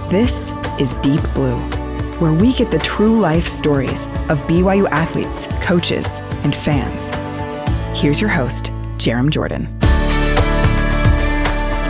This is Deep Blue, where we get the true life stories of BYU athletes, coaches, and fans. Here's your host, Jarom Jordan.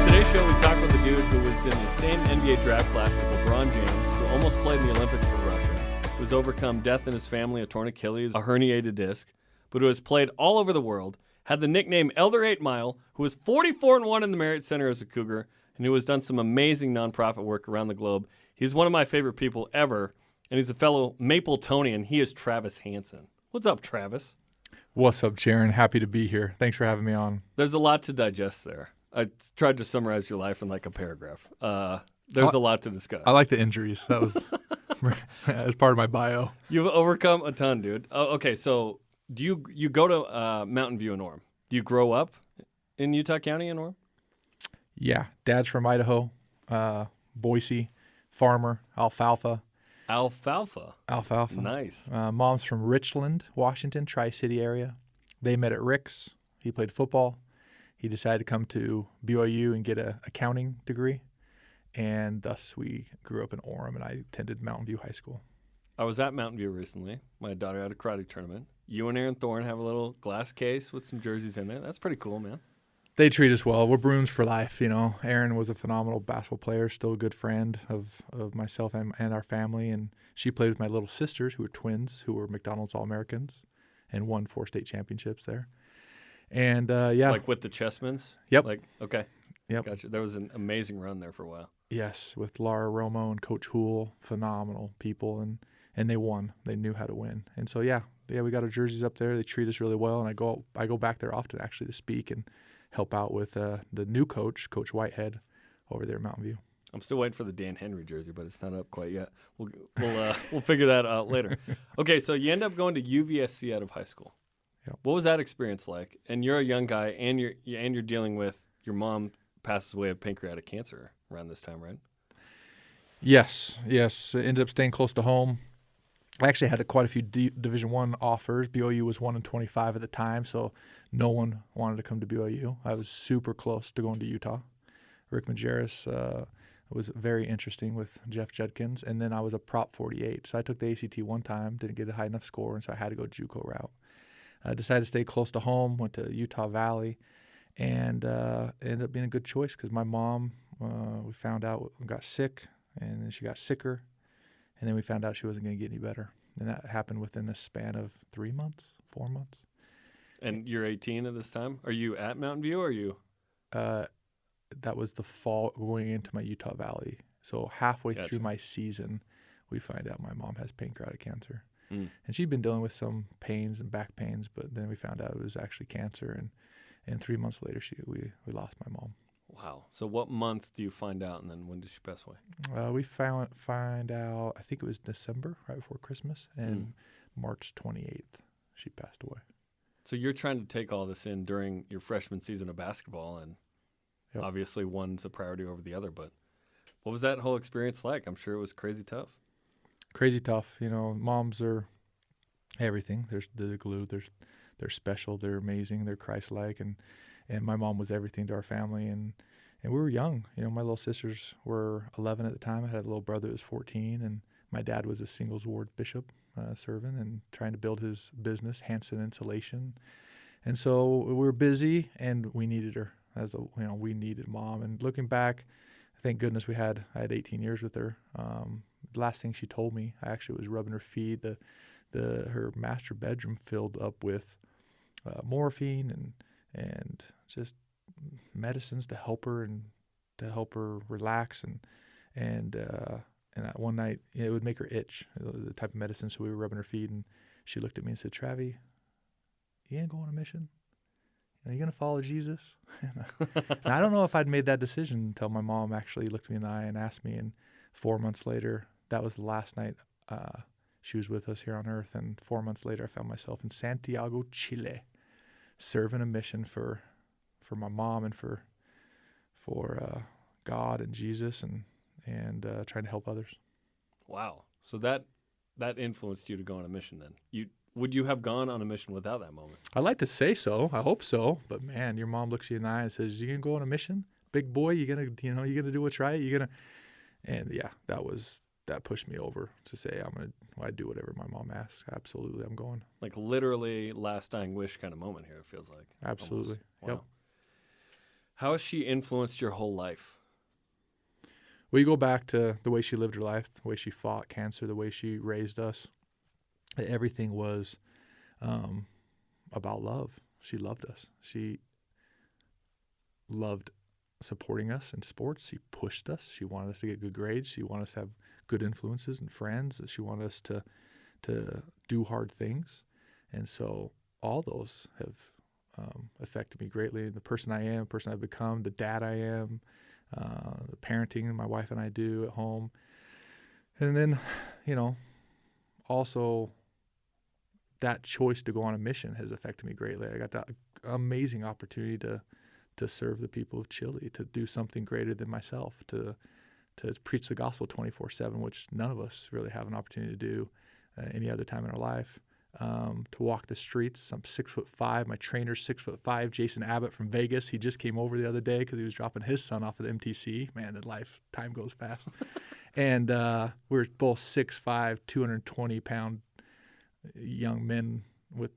Today's show, we talk with a dude who was in the same NBA draft class as LeBron James, who almost played in the Olympics for Russia, who has overcome death in his family, a torn Achilles, a herniated disc, but who has played all over the world, had the nickname Elder 8 Mile, who was 44-1 in the Marriott Center as a Cougar, and who has done some amazing nonprofit work around the globe. He's one of my favorite people ever, and he's a fellow Mapletonian. He is Travis Hansen. What's up, Travis? What's up, Jaron? Happy to be here. Thanks for having me on. There's a lot to digest there. I tried to summarize your life in like a paragraph. There's a lot to discuss. I like the injuries. That was as part of my bio. You've overcome a ton, dude. Okay, so do you go to Mountain View in Orem? Do you grow up in Utah County in Orem? Yeah. Dad's from Idaho, Boise, farmer, alfalfa. Alfalfa. Nice. Nice. Mom's from Richland, Washington, Tri-City area. They met at Rick's. He played football. He decided to come to BYU and get an accounting degree. And thus we grew up in Orem, and I attended Mountain View High School. I was at Mountain View recently. My daughter had a karate tournament. You and Aaron Thorne have a little glass case with some jerseys in it. That's pretty cool, man. They treat us well. We're Bruins for life, you know. Aaron was a phenomenal basketball player, still a good friend of myself and our family. And she played with my little sisters, who were twins, who were McDonald's All-Americans and won 4 state championships there. And, yeah. Like with the Chessmans? Yep. Like, okay. Yep. Gotcha. There was an amazing run there for a while. Yes, with Laura Romo and Coach Houle, phenomenal people, and they won. They knew how to win. And so, yeah, we got our jerseys up there. They treat us really well, and I go back there often actually to speak and help out with the new coach, Coach Whitehead, over there at Mountain View. I'm still waiting for the Dan Henry jersey, but it's not up quite yet. We'll figure that out later. Okay, so you end up going to UVSC out of high school. Yep. What was that experience like? And you're a young guy, and you're dealing with your mom passes away of pancreatic cancer around this time, right? Yes. I ended up staying close to home. I actually had quite a few Division I offers. BYU was 1-25 at the time, so no one wanted to come to BYU. I was super close to going to Utah. Rick Majerus was very interesting with Jeff Judkins, and then I was a prop 48. So I took the ACT one time, didn't get a high enough score, and so I had to go JUCO route. I decided to stay close to home, went to Utah Valley, and it ended up being a good choice because my mom, we found out, got sick, and then she got sicker, and then we found out she wasn't going to get any better. And that happened within a span of 3 months, 4 months. And you're 18 at this time? Are you at Mountain View or are you? That was the fall going into my Utah Valley. So halfway Gotcha. through my season, we find out my mom has pancreatic cancer. Mm. And she'd been dealing with some pains and back pains, but then we found out it was actually cancer. And 3 months later, we lost my mom. Wow. So what month do you find out, and then when did she pass away? We find out, I think it was December, right before Christmas, and March 28th, she passed away. So you're trying to take all this in during your freshman season of basketball, and Yep. obviously one's a priority over the other, but what was that whole experience like? I'm sure it was crazy tough. Crazy tough. You know, moms are everything. They're glue. They're special. They're amazing. They're Christ-like, and my mom was everything to our family, and we were young. You know, my little sisters were 11 at the time. I had a little brother that was 14, and my dad was a singles ward bishop serving and trying to build his business, Hansen Insulation. And so we were busy, and we needed her. We needed mom. And looking back, thank goodness I had 18 years with her. The last thing she told me, I actually was rubbing her feet. Her master bedroom filled up with morphine and just medicines to help her relax and one night it would make her itch, the type of medicine. So we were rubbing her feet, and she looked at me and said, "Travie, you ain't going on a mission? Are you gonna follow Jesus?" And I don't know if I'd made that decision until my mom actually looked me in the eye and asked me. And 4 months later, that was the last night she was with us here on earth. And 4 months later, I found myself in Santiago, Chile, serving a mission for my mom and for God and Jesus and trying to help others. Wow. So that influenced you to go on a mission then. Would you have gone on a mission without that moment? I'd like to say so. I hope so. But man, your mom looks you in the eye and says, "You gonna go on a mission, big boy? You gonna do what's right? yeah, that pushed me over to say I do whatever my mom asks. Absolutely, I'm going. Like literally last dying wish kind of moment here, it feels like. Absolutely. Wow. Yep. How has she influenced your whole life? Well, you go back to the way she lived her life, the way she fought cancer, the way she raised us. Everything was about love. She loved us. She loved supporting us in sports. She pushed us. She wanted us to get good grades. She wanted us to have good influences and friends. She wanted us to do hard things. And so all those have affected me greatly. The person I am, the person I've become, the dad I am, the parenting my wife and I do at home. And then, also that choice to go on a mission has affected me greatly. I got that amazing opportunity to serve the people of Chile, to do something greater than myself, to preach the gospel 24/7, which none of us really have an opportunity to do any other time in our life. To walk the streets. I'm 6'5". My trainer's 6'5". Jason Abbott from Vegas. He just came over the other day because he was dropping his son off at the MTC. Man, time goes fast. And we're both 6'5", 220-pound young men with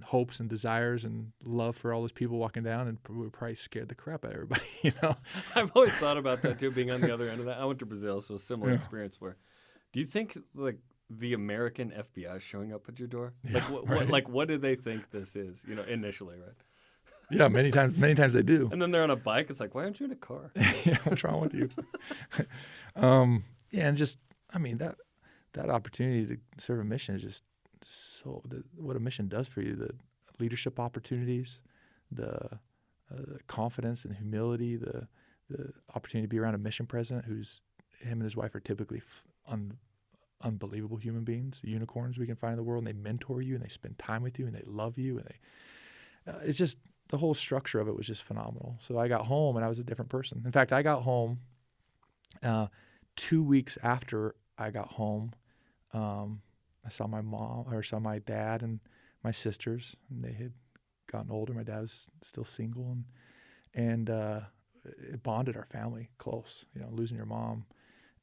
hopes and desires and love for all those people walking down, and we probably scared the crap out of everybody. I've always thought about that too, being on the other end of that. I went to Brazil, so a similar experience. Where, do you think like the American FBI showing up at your door? Like what do they think this is? Initially, right? Yeah, many times they do. And then they're on a bike. It's like, why aren't you in a car? Yeah, what's wrong with you? And just that opportunity to serve a mission is just so what a mission does for you. The leadership opportunities, the confidence and humility, the opportunity to be around a mission president him and his wife are typically unbelievable human beings, unicorns we can find in the world, and they mentor you and they spend time with you and they love you, and it's just the whole structure of it was just phenomenal. So I got home and I was a different person. In fact, I got home 2 weeks after I got home. I saw saw my dad and my sisters, and they had gotten older. My dad was still single, and it bonded our family close. Losing your mom,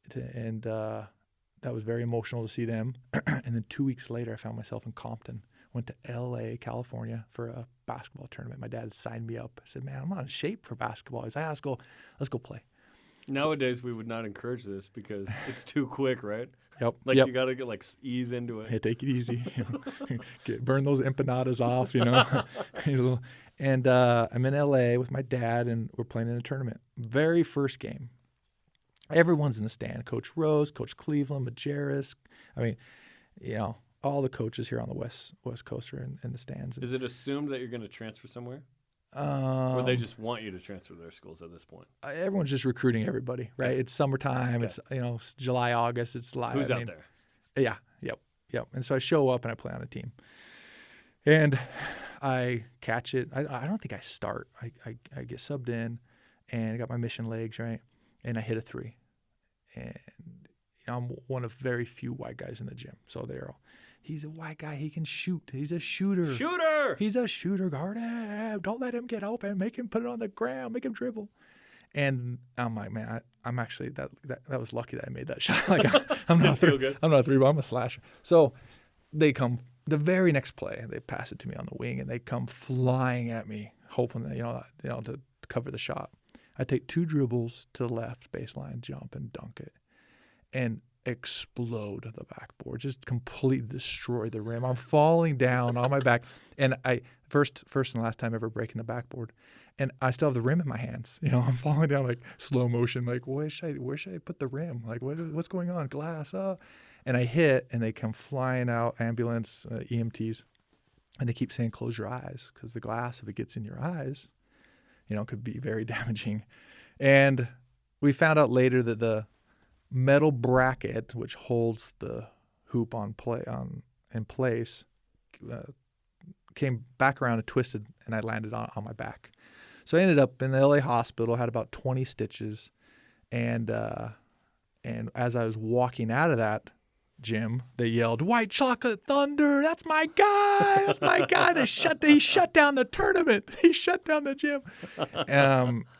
that was very emotional to see them. And then 2 weeks later, I found myself in Compton. Went to L.A., California for a basketball tournament. My dad had signed me up. I said, "Man, I'm not in shape for basketball." He said, "Let's go play." Nowadays, we would not encourage this because it's too quick, right? Yep. You got to get ease into it. Hey, take it easy. Burn those empanadas off, And I'm in L.A. with my dad, and we're playing in a tournament. Very first game. Everyone's in the stand. Coach Rose, Coach Cleveland, Majerus. All the coaches here on the West Coast are in the stands. Is it assumed that you're going to transfer somewhere? Or they just want you to transfer to their schools at this point? Everyone's just recruiting everybody, right? Okay. It's summertime. Okay. It's July, August. It's live. Who's out there? Yeah. Yep. And so I show up and I play on a team. And I catch it. I don't think I start. I get subbed in, and I got my mission legs, right? And I hit a three. And I'm one of very few white guys in the gym. So he's a white guy. He can shoot. He's a shooter. He's a shooter. Guard him. Don't let him get open. Make him put it on the ground. Make him dribble. And I'm like, man, I'm actually that was lucky that I made that shot. I'm not a three, but I'm a slasher. So they come the very next play. They pass it to me on the wing, and they come flying at me, hoping that to cover the shot. I take 2 dribbles to the left baseline, jump and dunk it, and explode the backboard, just completely destroy the rim. I'm falling down on my back, and I first and last time ever breaking the backboard, and I still have the rim in my hands. I'm falling down slow motion, where should I put the rim? What's going on? Glass up, and I hit, and they come flying out, ambulance, EMTs, and they keep saying close your eyes because the glass, if it gets in your eyes, could be very damaging. And we found out later that the metal bracket, which holds the hoop in place, came back around and twisted, and I landed on my back. So I ended up in the LA hospital, had about 20 stitches, and as I was walking out of that gym, they yelled, "White Chocolate Thunder, that's my guy, that's my guy." He shut down the tournament. He shut down the gym.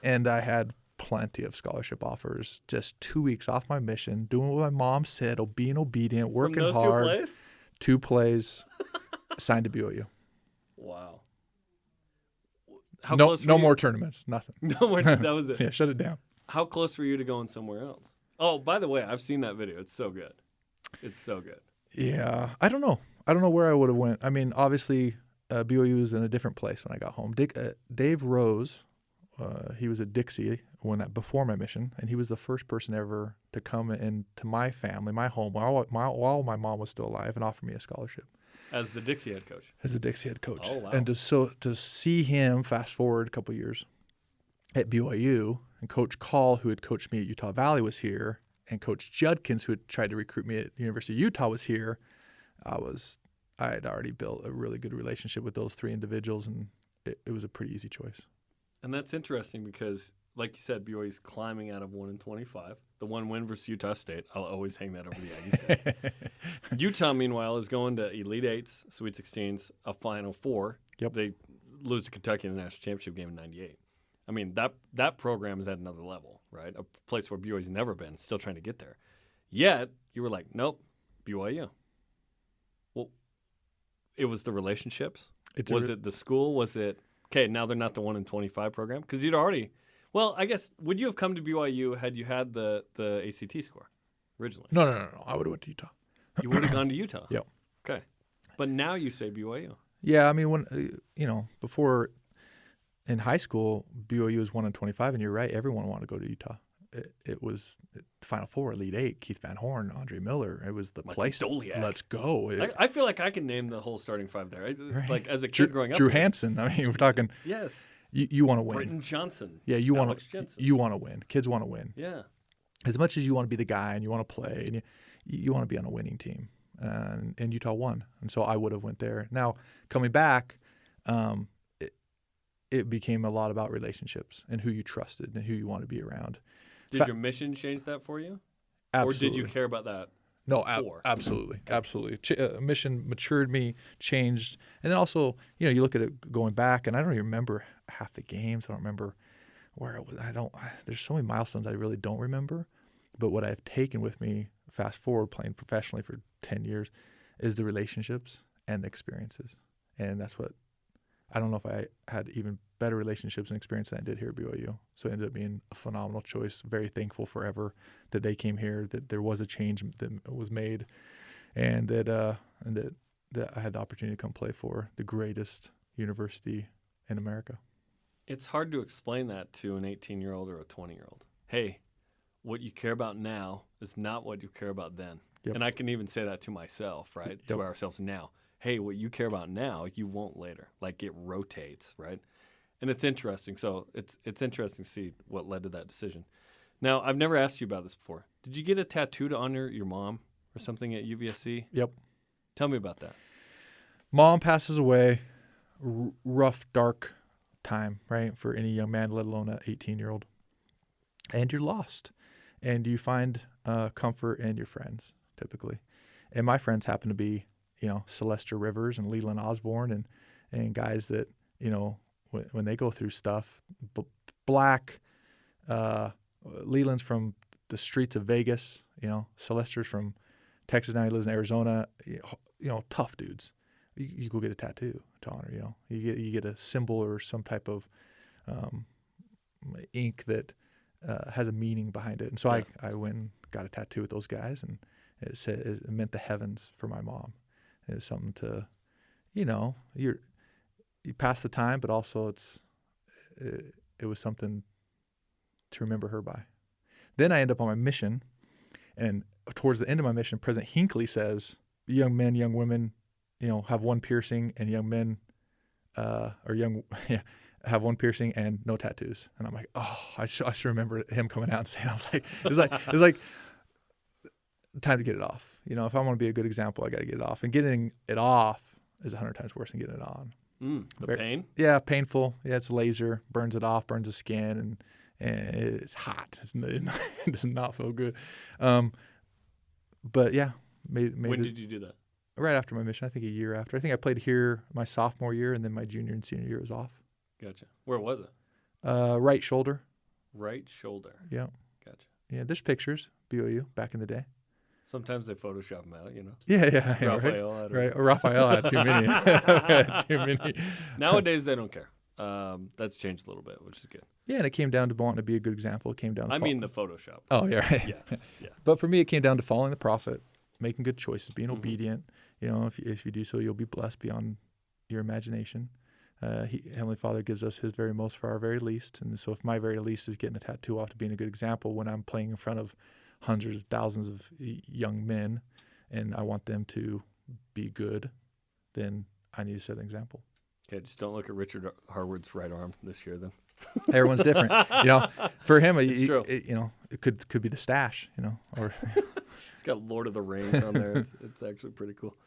And I had plenty of scholarship offers. Just 2 weeks off my mission, doing what my mom said, being obedient, working From those hard. 2 plays? 2 plays, signed to BYU. Wow. No more tournaments, nothing. No more. That was it. Yeah, shut it down. How close were you to going somewhere else? Oh, by the way, I've seen that video. It's so good. It's so good. Yeah, I don't know. I don't know where I would have went. I mean, obviously, BYU was in a different place when I got home. Dave Rose, he was at Dixie before my mission, and he was the first person ever to come into my family, my home, while my mom was still alive, and offer me a scholarship. As the Dixie head coach. As the Dixie head coach. Oh, wow. And to see him fast forward a couple of years at BYU, and Coach Call, who had coached me at Utah Valley, was here, and Coach Judkins, who had tried to recruit me at the University of Utah, was here. I had already built a really good relationship with those 3 individuals, and it was a pretty easy choice. And that's interesting because, like you said, BYU's climbing out of 1-25. The one win versus Utah State. I'll always hang that over the Aggies' head. Utah, meanwhile, is going to Elite Eights, Sweet 16s, a Final Four. Yep. They lose to Kentucky in the national championship game in '98. I mean, that program is at another level, right? A place where BYU's never been, still trying to get there. Yet, you were like, nope, BYU. Well, it was the relationships? Was it the school? Was it, okay, now they're not the 1-25 program? Because you'd already, well, I guess, would you have come to BYU had you had the ACT score originally? No. I would have went to Utah. You would have gone to Utah? Yep. Okay. But now you say BYU. Yeah, I mean, when before in high school, BYU was 1-25, and you're right, everyone wanted to go to Utah. It was the Final Four, Elite Eight, Keith Van Horn, Andre Miller. It was the Mike place. Doliak. Let's go. I feel like I can name the whole starting 5 there. Right. Like as a kid growing up. Drew Hansen. I mean, we're talking. Yes. You want to win. Britton Johnson. Yeah, you want Alex to. Jensen. You want to win. Kids want to win. Yeah. As much as you want to be the guy and you want to play and you want to be on a winning team. And Utah won, and so I would have went there. Now coming back, it became a lot about relationships and who you trusted and who you want to be around. Did your mission change that for you? Absolutely. Or did you care about that? No, before? absolutely. Mission matured me, changed, and then also, you look at it going back, and I don't even remember half the games. I don't remember where it was. There's so many milestones I really don't remember. But what I've taken with me, fast forward, playing professionally for 10 years, is the relationships and the experiences, and that's what. I don't know if I had even better relationships and experience than I did here at BYU. So it ended up being a phenomenal choice. Very thankful forever that they came here, that there was a change that was made, and that I had the opportunity to come play for the greatest university in America. It's hard to explain that to an 18-year-old or a 20-year-old. Hey, what you care about now is not what you care about then. Yep. And I can even say that to myself, right? Yep. To ourselves now. Hey, what you care about now, you won't later. Like it rotates, right? And it's interesting. So it's interesting to see what led to that decision. Now, I've never asked you about this before. Did you get a tattoo to honor your mom or something at UVSC? Yep. Tell me about that. Mom passes away, rough, dark time, right, for any young man, let alone an 18-year-old. And you're lost. And you find comfort in your friends, typically. And my friends happen to be, Celestia Rivers and Leland Osborne and guys that, when they go through stuff, Black, Leland's from the streets of Vegas, Celestia's from Texas, now he lives in Arizona, tough dudes. You go get a tattoo to honor, you get a symbol or some type of ink that has a meaning behind it. And so Yeah. I went and got a tattoo with those guys, and it meant the heavens for my mom. It was something to, you pass the time, but also it was something to remember her by. Then I end up on my mission, and towards the end of my mission, President Hinckley says, young men, young women, have one piercing, and young men have one piercing and no tattoos. And I'm like, oh, I should remember him coming out and saying, it's like time to get it off. If I want to be a good example, I got to get it off. And getting it off is 100 times worse than getting it on. Pain? Yeah, painful. Yeah, it's laser, burns it off, burns the skin, and it's hot. It does not feel good. But yeah, When did you do that? Right after my mission, I think a year after. I think I played here my sophomore year, and then my junior and senior year was off. Gotcha. Where was it? Right shoulder. Right shoulder. Yeah. Gotcha. Yeah, there's pictures, BYU, back in the day. Sometimes they Photoshop them out, Yeah, Raphael had right. Raphael had too many. Had too many. Nowadays, they don't care. That's changed a little bit, which is good. Yeah, and it came down to wanting to be a good example. It came down to the Photoshop. Oh, yeah, right. Yeah. But for me, it came down to following the prophet, making good choices, being obedient. If you do so, you'll be blessed beyond your imagination. Heavenly Father gives us his very most for our very least. And so if my very least is getting a tattoo off to being a good example when I'm playing in front of hundreds of thousands of young men and I want them to be good, then I need to set an example. Okay, just don't look at Richard Harwood's right arm this year then. Everyone's different. For him, true. It could be the stash, or It's got Lord of the Rings on there. It's actually pretty cool.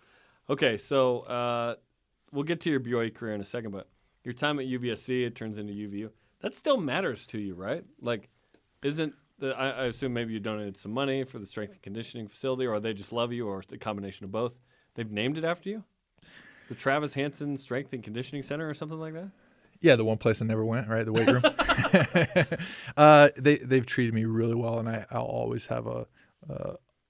Okay, so we'll get to your BYU career in a second, but your time at UVSC, it turns into UVU. That still matters to you, right? Like, I assume maybe you donated some money for the strength and conditioning facility, or they just love you, or the combination of both. They've named it after you? The Travis Hansen Strength and Conditioning Center or something like that? Yeah, the one place I never went, right? The weight room. They've treated me really well, and I'll always have a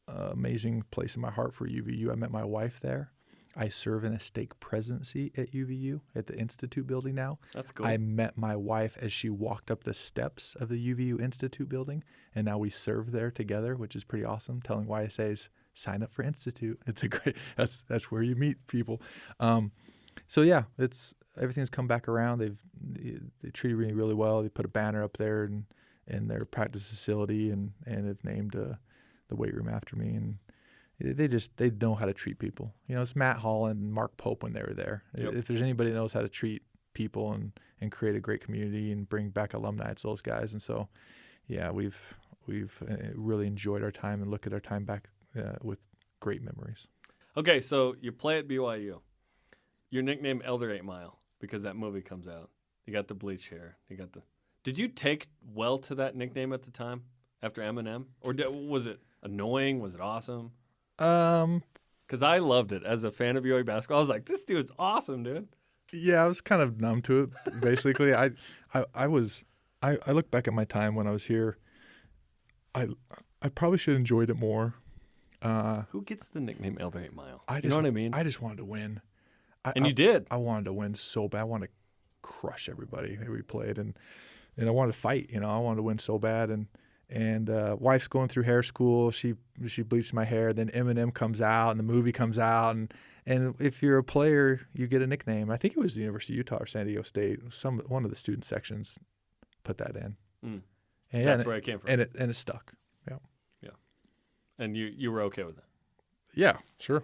amazing place in my heart for UVU. I met my wife there. I serve in a stake presidency at UVU at the Institute building now. That's cool. I met my wife as she walked up the steps of the UVU Institute building, and now we serve there together, which is pretty awesome. Telling YSAs, sign up for Institute. It's a great. That's where you meet people. So yeah, everything's come back around. They treated me really well. They put a banner up there in their practice facility, and have named the weight room after me. And they know how to treat people. It's Matt Holland and Mark Pope when they were there. Yep. If there's anybody that knows how to treat people and create a great community and bring back alumni, it's those guys. And so, yeah, we've really enjoyed our time and look at our time back with great memories. Okay, so you play at BYU. You're nicknamed Elder 8 Mile because that movie comes out. You got the bleached hair. Did you take well to that nickname at the time after Eminem? Or was it annoying? Was it awesome? Because I loved it. As a fan of BYU basketball, I was like, this dude's awesome, dude. Yeah, I was kind of numb to it, basically. I look back at my time when I was here. I probably should have enjoyed it more. Who gets the nickname Elder 8 Mile? You know what I mean? I just wanted to win. You did. I wanted to win so bad. I wanted to crush everybody we played, and I wanted to fight. I wanted to win so bad. And wife's going through hair school. She bleached my hair. Then Eminem comes out, and the movie comes out, and if you're a player, you get a nickname. I think it was the University of Utah or San Diego State. One of the student sections put that in. And that's where it came from. And it stuck. Yeah. Yeah. And you were okay with it? Yeah, sure.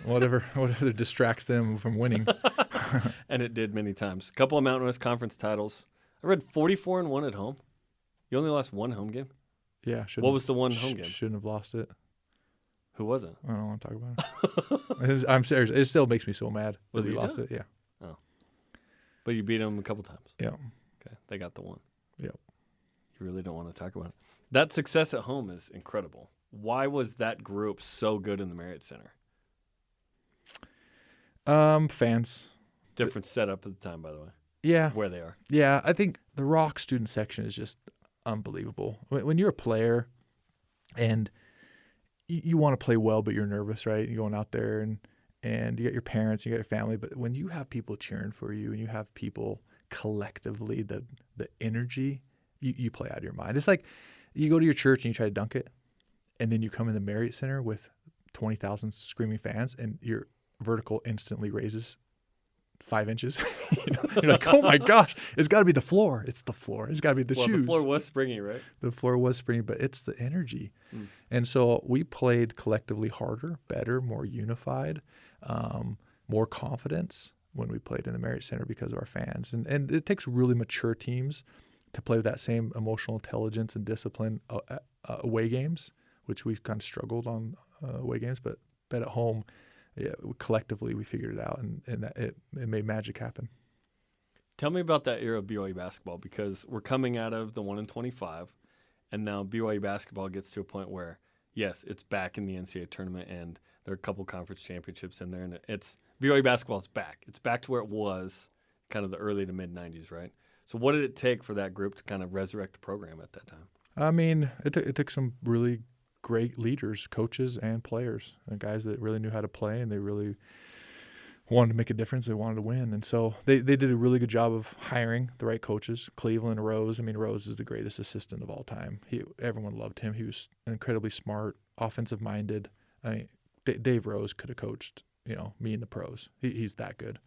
whatever distracts them from winning. And it did many times. A couple of Mountain West Conference titles. I read 44-1 at home. You only lost one home game? Yeah. What was the one home game? Shouldn't have lost it. Who was it? I don't want to talk about it. I'm serious. It still makes me so mad that we lost it. Yeah. Oh. But you beat them a couple times. Yeah. Okay. They got the one. Yep. You really don't want to talk about it. That success at home is incredible. Why was that group so good in the Marriott Center? Fans. Different setup at the time, by the way. Yeah. Where they are. Yeah. I think the Rock student section is just unbelievable. When you're a player and you want to play well, but you're nervous, right? You're going out there and you got your parents, you got your family, but when you have people cheering for you and you have people collectively, the energy, you play out of your mind. It's like you go to your church and you try to dunk it, and then you come in the Marriott Center with 20,000 screaming fans, and your vertical instantly raises 5 inches. You're like, oh my gosh, it's got to be the floor. It's the floor. It's got to be the shoes. The floor was springy, right? The floor was springy, but it's the energy. And so we played collectively harder, better, more unified, more confidence when we played in the Marriott Center because of our fans. And it takes really mature teams to play with that same emotional intelligence and discipline away games, which we kind of struggled on away games, but at home, yeah, collectively we figured it out, and that it made magic happen. Tell me about that era of BYU basketball, because we're coming out of the 1-25, and now BYU basketball gets to a point where, yes, it's back in the NCAA tournament, and there are a couple conference championships in there, and BYU basketball is back. It's back to where it was kind of the early to mid-'90s, right? So what did it take for that group to kind of resurrect the program at that time? I mean, it took some really great leaders, coaches and players, and guys that really knew how to play, and they really wanted to make a difference. They wanted to win. And so they did a really good job of hiring the right coaches. Cleveland, Rose. I mean, Rose is the greatest assistant of all time. Everyone loved him. He was incredibly smart, offensive-minded. I mean, Dave Rose could have coached, me in the pros. He's that good.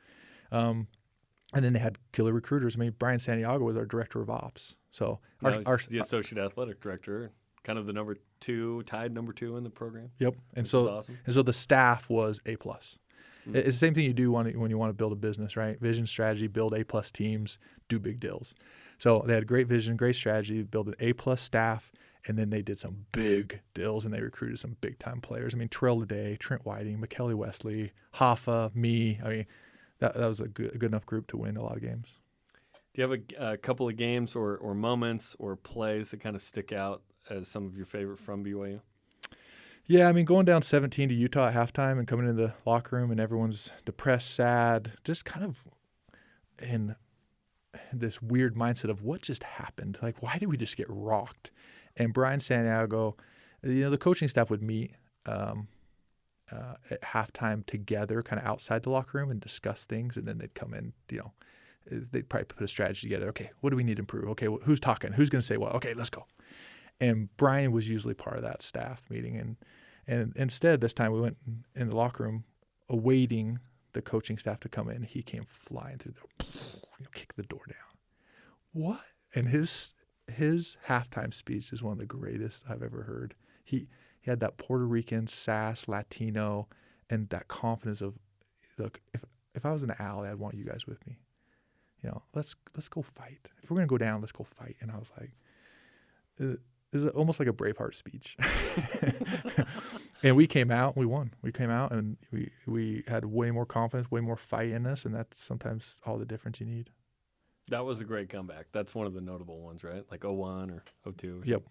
And then they had killer recruiters. I mean, Brian Santiago was our director of ops. So the associate athletic director, kind of the tied number two in the program. Yep. And so awesome. And so the staff was A+. Mm-hmm. It's the same thing you do when you want to build a business, right? Vision, strategy, build A+ teams, do big deals. So they had great vision, great strategy, build an A+ staff, and then they did some big deals, and they recruited some big-time players. I mean, Terrell Leday, Trent Whiting, McKelly Wesley, Hoffa, me. I mean, that was a good enough group to win a lot of games. Do you have a couple of games or moments or plays that kind of stick out as some of your favorite from BYU? Yeah, I mean, going down 17 to Utah at halftime and coming into the locker room and everyone's depressed, sad, just kind of in this weird mindset of what just happened. Like, why did we just get rocked? And Brian Santiago, the coaching staff would meet at halftime together, kind of outside the locker room, and discuss things. And then they'd come in, they'd probably put a strategy together. Okay, what do we need to improve? Okay, who's talking? Who's going to say what? Okay, let's go. And Brian was usually part of that staff meeting. And instead, this time we went in the locker room awaiting the coaching staff to come in. He came flying through kicked the door down. What? And his halftime speech is one of the greatest I've ever heard. He had that Puerto Rican sass, Latino, and that confidence of, look, if I was in the alley, I'd want you guys with me. Let's go fight. If we're going to go down, let's go fight. And I was like, it's almost like a Braveheart speech. And we came out, we won. We came out, and we had way more confidence, way more fight in us, and that's sometimes all the difference you need. That was a great comeback. That's one of the notable ones, right? Like 0-1 or 0-2. Yep.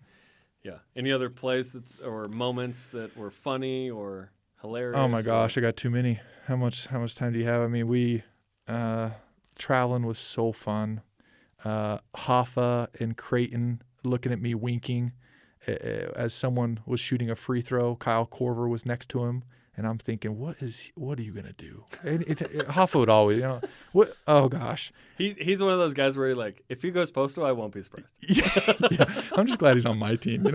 Yeah. Any other plays or moments that were funny or hilarious? Oh my gosh, I got too many. How much time do you have? I mean, we traveling was so fun. Hoffa and Creighton looking at me winking as someone was shooting a free throw. Kyle Korver was next to him, and I'm thinking, what are you gonna do? And Hoffa would always, what? Oh gosh, he's one of those guys where like, if he goes postal, I won't be surprised. yeah. I'm just glad he's on my team.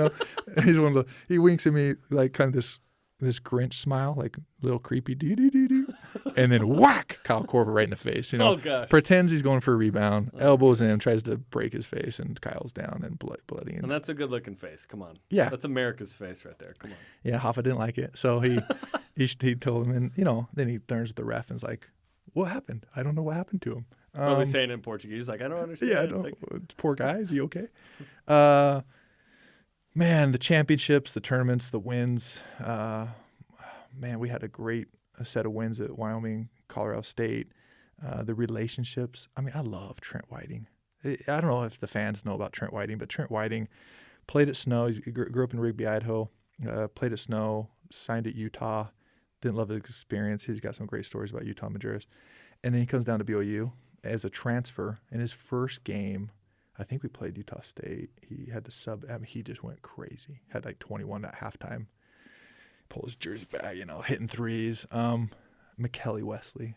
He's one of he winks at me like kind of this Grinch smile, like little creepy doo-doo-doo-doo. And then whack, Kyle Korver right in the face. Oh, gosh. Pretends he's going for a rebound, elbows him, tries to break his face, and Kyle's down and bloody. And that's a good-looking face. Come on. Yeah. That's America's face right there. Come on. Yeah, Hoffa didn't like it. So he told him, and, then he turns to the ref and is like, what happened? I don't know what happened to him. Probably saying it in Portuguese, like, I don't understand. Yeah, I don't. Poor guy. Is he okay? Man, the championships, the tournaments, the wins. Man, we had a set of wins at Wyoming, Colorado State. The relationships. I mean, I love Trent Whiting. I don't know if the fans know about Trent Whiting, but Trent Whiting played at Snow. He grew up in Rigby, Idaho. Played at Snow, signed at Utah. Didn't love his experience. He's got some great stories about Utah Majerus. And then he comes down to BYU as a transfer. In his first game, I think we played Utah State. He had to sub. I mean, he just went crazy. Had like 21 at halftime. Pulled his jersey back, hitting threes. McKelly Wesley,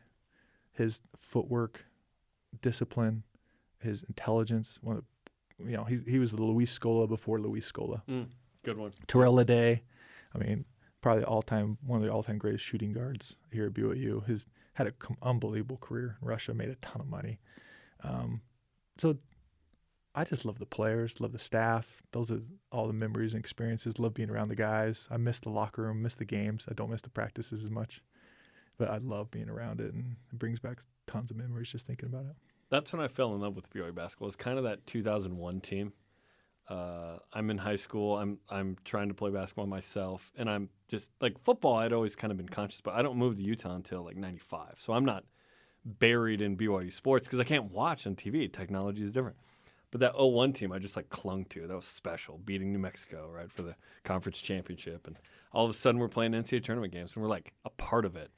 his footwork, discipline, his intelligence. He was the Luis Scola before Luis Scola. Good one. Terrell Leday, I mean, probably one of the all-time greatest shooting guards here at BYU. Had an unbelievable career in Russia, made a ton of money. So I just love the players, love the staff. Those are all the memories and experiences. Love being around the guys. I miss the locker room, miss the games. I don't miss the practices as much. But I love being around it, and it brings back tons of memories just thinking about it. That's when I fell in love with BYU basketball. It's kind of that 2001 team. I'm in high school. I'm trying to play basketball myself, and I'm just like football. I'd always kind of been conscious, but I don't move to Utah until like '95, so I'm not buried in BYU sports because I can't watch on TV. Technology is different. But that 01 team, I just like clung to. That was special, beating New Mexico, right, for the conference championship, and all of a sudden we're playing NCAA tournament games, and we're like a part of it.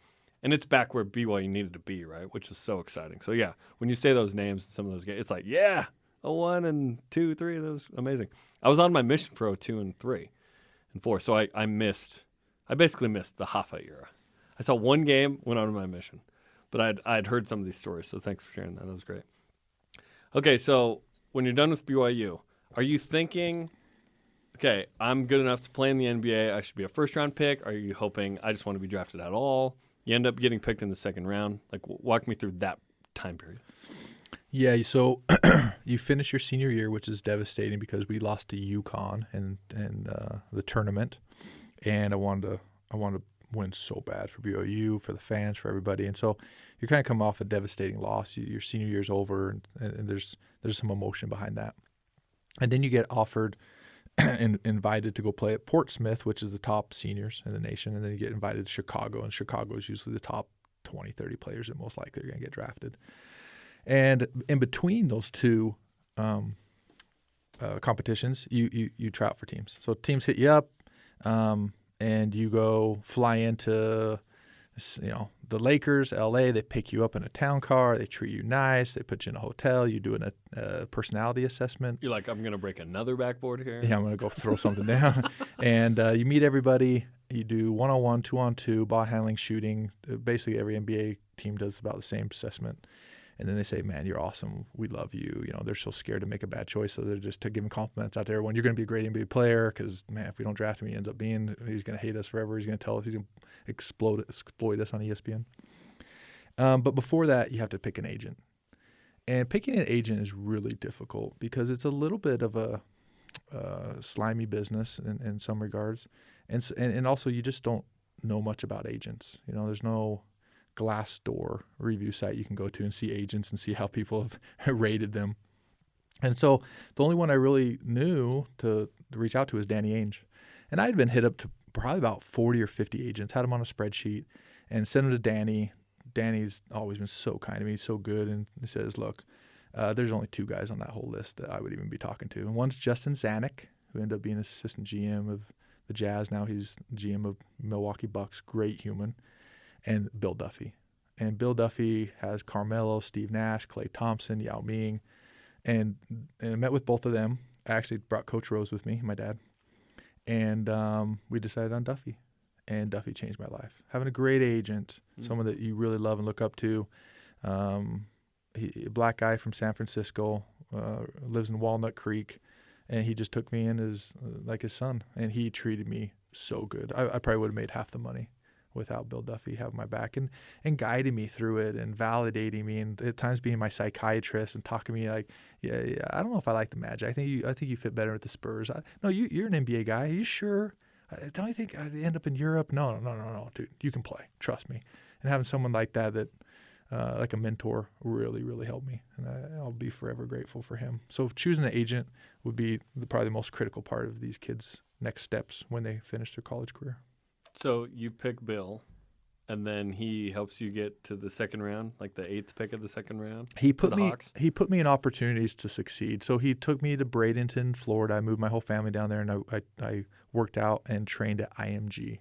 And it's back where BYU needed to be, right? Which is so exciting. So, yeah, when you say those names and some of those games, it's like, yeah, 01 and 2, 3, that was amazing. I was on my mission for 02 and 3 and 4, so I basically missed the Hoffa era. I saw one game, went on my mission. But I'd heard some of these stories, so thanks for sharing that. That was great. Okay, so when you're done with BYU, are you thinking, okay, I'm good enough to play in the NBA, I should be a first-round pick? Are you hoping I just want to be drafted at all? You end up getting picked in the second round. Like, walk me through that time period. Yeah, so you finish your senior year, which is devastating because we lost to UConn in the tournament, and I wanted to win so bad for BYU, for the fans, for everybody. And so you kind of come off a devastating loss. Your senior year's over, and there's some emotion behind that. And then you get offered and invited to go play at Portsmouth, which is the top seniors in the nation. And then you get invited to Chicago, and Chicago is usually the top 20, 30 players that most likely are going to get drafted. And in between those two competitions, you try out for teams. So teams hit you up, and you go fly into, the Lakers, LA. They pick you up in a town car. They treat you nice. They put you in a hotel. You do a personality assessment. You're like, I'm going to break another backboard here. Yeah, I'm going to go throw something down. And you meet everybody. You do 1-on-1, 2-on-2, ball handling, shooting. Basically, every NBA team does about the same assessment. And then they say, man, you're awesome. We love you. They're so scared to make a bad choice. So they're just giving compliments out to everyone. You're going to be a great NBA player because, man, if we don't draft him, he's going to hate us forever. He's going to tell us, he's going to exploit us on ESPN. But before that, you have to pick an agent. And picking an agent is really difficult because it's a little bit of a slimy business in some regards. And also, you just don't know much about agents. There's no Glassdoor review site you can go to and see agents and see how people have rated them. And so the only one I really knew to reach out to was Danny Ainge. And I had been hit up to probably about 40 or 50 agents, had them on a spreadsheet, and sent them to Danny. Danny's always been so kind to me, so good. And he says, look, there's only 2 guys on that whole list that I would even be talking to. And one's Justin Zanuck, who ended up being assistant GM of the Jazz. Now he's GM of Milwaukee Bucks, great human. And Bill Duffy. And Bill Duffy has Carmelo, Steve Nash, Klay Thompson, Yao Ming. And I met with both of them. I actually brought Coach Rose with me, my dad. And we decided on Duffy. And Duffy changed my life. Having a great agent, someone that you really love and look up to. A black guy from San Francisco, lives in Walnut Creek. And he just took me in as like his son. And he treated me so good. I probably would have made half the money without Bill Duffy having my back and guiding me through it and validating me and at times being my psychiatrist and talking to me like, yeah, I don't know if I like the Magic. I think you fit better with the Spurs. No, you're an NBA guy. Are you sure? Don't you think I'd end up in Europe? No, dude. You can play. Trust me. And having someone like that like a mentor really, really helped me. And I'll be forever grateful for him. So choosing an agent would be probably the most critical part of these kids' next steps when they finish their college career. So you pick Bill, and then he helps you get to the second round, like the 8th pick of the second round. He put me in opportunities to succeed. So he took me to Bradenton, Florida. I moved my whole family down there, and I worked out and trained at IMG.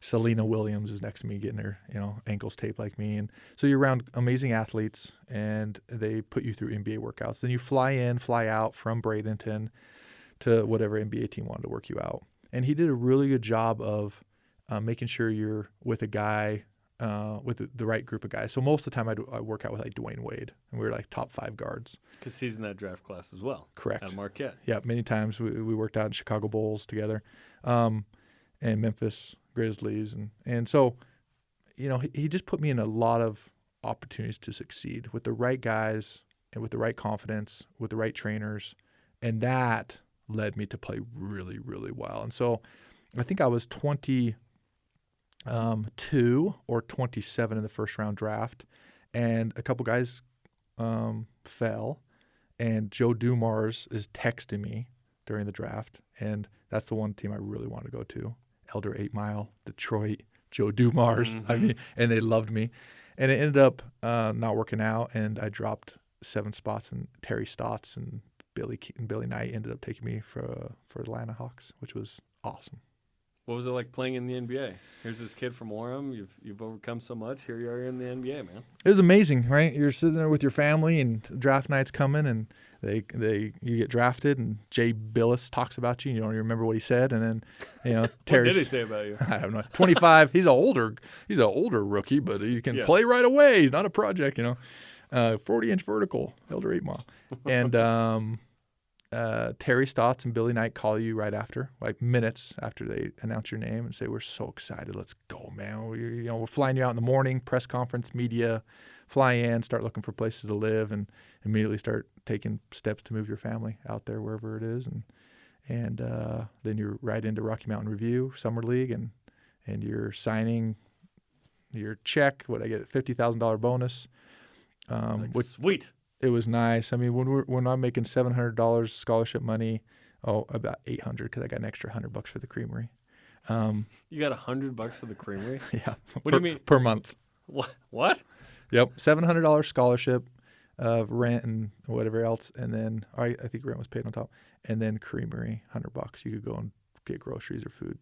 Selena Williams is next to me, getting her ankles taped like me, and so you're around amazing athletes, and they put you through NBA workouts. Then you fly in, fly out from Bradenton to whatever NBA team wanted to work you out. And he did a really good job of making sure you're with a guy, with the right group of guys. So most of the time I work out with like Dwayne Wade, and we were like top 5 guards. Because he's in that draft class as well. Correct. At Marquette. Yeah, many times we worked out in Chicago Bulls together, and Memphis Grizzlies. And so, he just put me in a lot of opportunities to succeed with the right guys and with the right confidence, with the right trainers. And that led me to play really, really well. And so I think I was 22 or 27 in the first round draft, and a couple guys fell, and Joe Dumars is texting me during the draft, and that's the one team I really want to go to. Elder 8 Mile, Detroit, Joe Dumars. Mm-hmm. I mean, and they loved me. And it ended up not working out, and I dropped 7 spots, and Terry Stotts and Billy Knight ended up taking me for Atlanta Hawks, which was awesome. What was it like playing in the NBA? Here's this kid from Orem. You've overcome so much. Here you are in the NBA, man. It was amazing, right? You're sitting there with your family, and draft night's coming, and you get drafted, and Jay Billis talks about you. You don't even remember what he said, and then Terry. What did he say about you? I don't know. 25. He's an older rookie, but he can play right away. He's not a project, 40-inch vertical, elder 8 mile, and Terry Stotts and Billy Knight call you right after, like minutes after they announce your name, and say, "We're so excited. Let's go, man. We're flying you out in the morning, press conference, media, fly in, start looking for places to live, and immediately start taking steps to move your family out there wherever it is, and then you're right into Rocky Mountain Review, Summer League, and you're signing your check. What I get, $50,000 bonus, which sweet. It was nice. I mean, when I'm making $700 scholarship money, about $800 because I got an extra $100 for the creamery. You got $100 for the creamery? Yeah. What do you mean per month? What? Yep, $700 scholarship of rent and whatever else, and then I think rent was paid on top, and then creamery, $100. You could go and get groceries or food.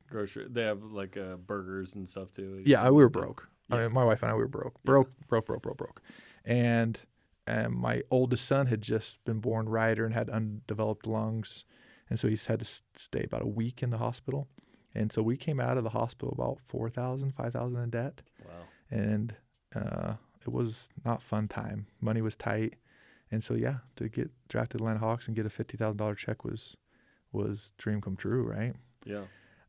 They have like burgers and stuff too. Yeah, we were broke. Yeah. I mean, my wife and I, we were broke, and my oldest son had just been born righter and had undeveloped lungs, and so he's had to stay about a week in the hospital. And so we came out of the hospital about $4,000, $5,000 in debt. Wow. And it was not fun time. Money was tight. And so, to get drafted Atlanta Hawks and get a $50,000 check was dream come true, right? Yeah.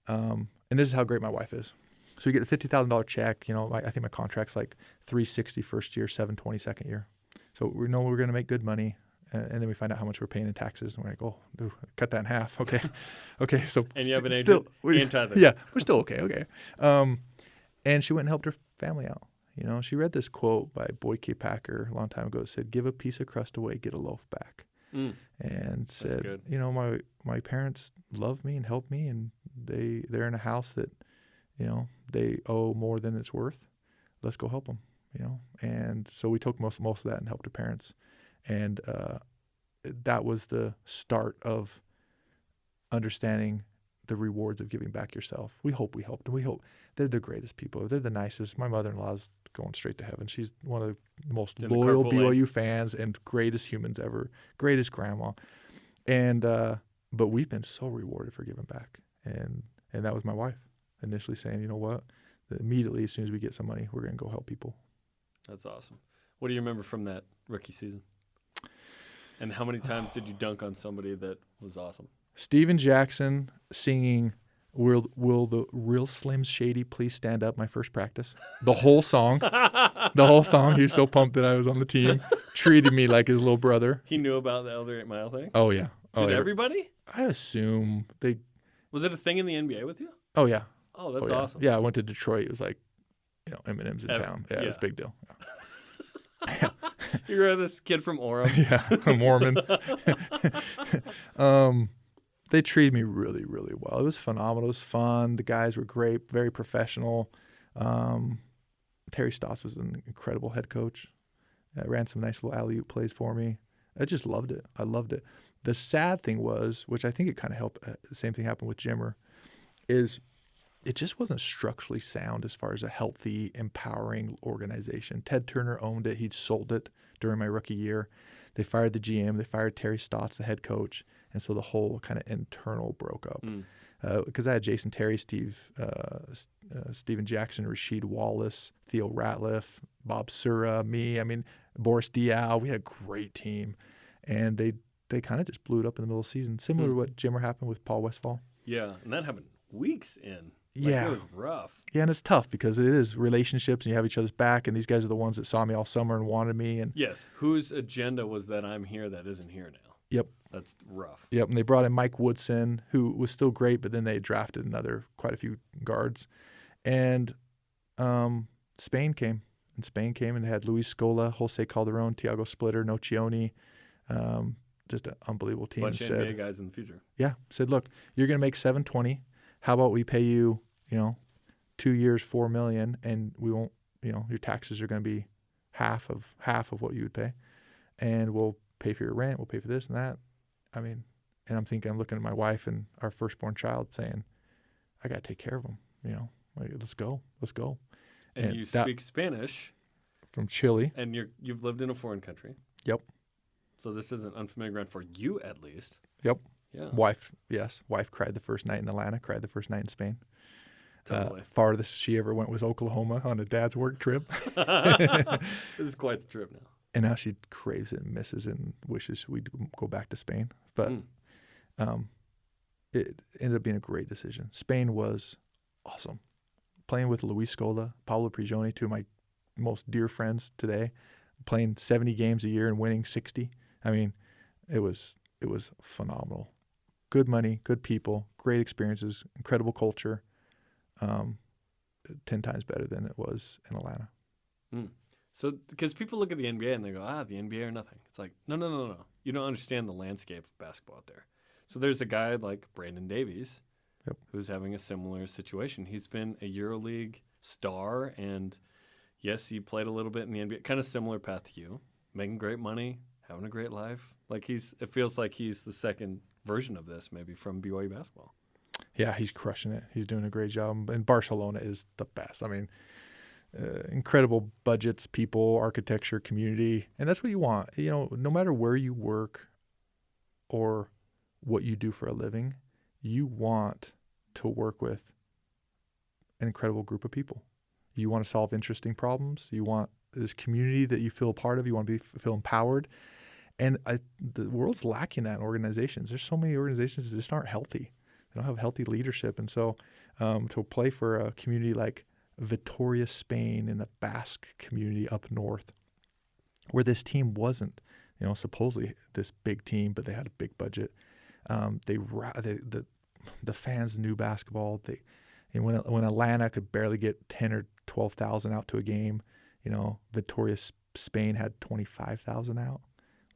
And this is how great my wife is. So you get the $50,000 check. I think my contract's like $360 first year, $720 second year. So we know we're going to make good money. And then we find out how much we're paying in taxes, and we're like, dude, cut that in half. Okay. So and you have an agent anti-tither. Yeah, we're still okay. And she went and helped her family out. She read this quote by Boyd K. Packer a long time ago. It said, "Give a piece of crust away, get a loaf back." And said, my parents love me and help me, and they're in a house that, they owe more than it's worth. Let's go help them. And so we took most of that and helped her parents. And that was the start of understanding the rewards of giving back yourself. We hope we helped. We hope they're the greatest people. They're the nicest. My mother-in-law's going straight to heaven. She's one of the most loyal BYU fans and greatest humans ever, greatest grandma. And but we've been so rewarded for giving back. And that was my wife initially saying, you know what, immediately as soon as we get some money, we're going to go help people. That's awesome. What do you remember from that rookie season? And how many times did you dunk on somebody that was awesome? Steven Jackson singing Will the Real Slim Shady Please Stand Up, my first practice. The whole song. He was so pumped that I was on the team. Treated me like his little brother. He knew about the Elder 8 Mile thing? Oh, yeah. Did everybody? I assume they. Was it a thing in the NBA with you? Oh, yeah. Oh, that's yeah. awesome. Yeah, I went to Detroit. It was like, Eminem's in town. Yeah, it was a big deal. Yeah. You were this kid from Orem. Yeah, a Mormon. They treated me really, really well. It was phenomenal. It was fun. The guys were great, very professional. Terry Stotts was an incredible head coach. Ran some nice little alley-oop plays for me. I just loved it. I loved it. The sad thing was, which I think it kind of helped, the same thing happened with Jimmer, is it just wasn't structurally sound as far as a healthy, empowering organization. Ted Turner owned it. He'd sold it during my rookie year. They fired the GM. They fired Terry Stotts, the head coach. And so the whole kind of internal broke up. Because I had Jason Terry, Steven Jackson, Rasheed Wallace, Theo Ratliff, Bob Sura, me. I mean, Boris Diaw. We had a great team. And they kind of just blew it up in the middle of the season, similar to what Jimmer happened with Paul Westphal. Yeah, and that happened weeks in. Yeah. It was rough. Yeah, and it's tough because it is relationships and you have each other's back, and these guys are the ones that saw me all summer and wanted me. And yes, whose agenda was that I'm here that isn't here now? Yep. That's rough. Yep, and they brought in Mike Woodson, who was still great, but then they drafted quite a few guards. And Spain came. And they had Luis Scola, Jose Calderon, Tiago Splitter, Nocioni, just an unbelievable team. Bunch of NBA guys in the future. Yeah, said, look, you're going to make $720. How about we pay you, 2 years, $4 million, and we won't, your taxes are going to be half of what you would pay, and we'll pay for your rent, we'll pay for this and that. I mean, and I'm looking at my wife and our firstborn child saying, I got to take care of them. Like, let's go. And you speak Spanish from Chile. And you've lived in a foreign country. Yep. So this isn't unfamiliar ground for you, at least. Yep. Yeah. Wife cried the first night in Atlanta, cried the first night in Spain. Totally. Farthest she ever went was Oklahoma on a dad's work trip. This is quite the trip now. And now she craves it and misses it and wishes we'd go back to Spain. But it ended up being a great decision. Spain was awesome. Playing with Luis Scola, Pablo Prigioni, two of my most dear friends today, playing 70 games a year and winning 60. I mean, it was phenomenal. Good money, good people, great experiences, incredible culture. 10 times better than it was in Atlanta. So, because people look at the NBA and they go, the NBA or nothing. It's like, no. You don't understand the landscape of basketball out there. So there's a guy like Brandon Davies who's having a similar situation. He's been a EuroLeague star, and yes, he played a little bit in the NBA. Kind of similar path to you, making great money, having a great life. Like it feels like he's the second version of this, maybe from BYU basketball. Yeah, he's crushing it. He's doing a great job. And Barcelona is the best. I mean, incredible budgets, people, architecture, community. And that's what you want. No matter where you work or what you do for a living, you want to work with an incredible group of people. You want to solve interesting problems. You want this community that you feel a part of. You want to feel empowered. And the world's lacking that in organizations. There's so many organizations that just aren't healthy. They don't have healthy leadership. And so to play for a community like Vitoria, Spain, in the Basque community up north, where this team wasn't, supposedly this big team, but they had a big budget. The fans knew basketball. When Atlanta could barely get 10 or 12,000 out to a game, Vitoria, Spain had 25,000 out,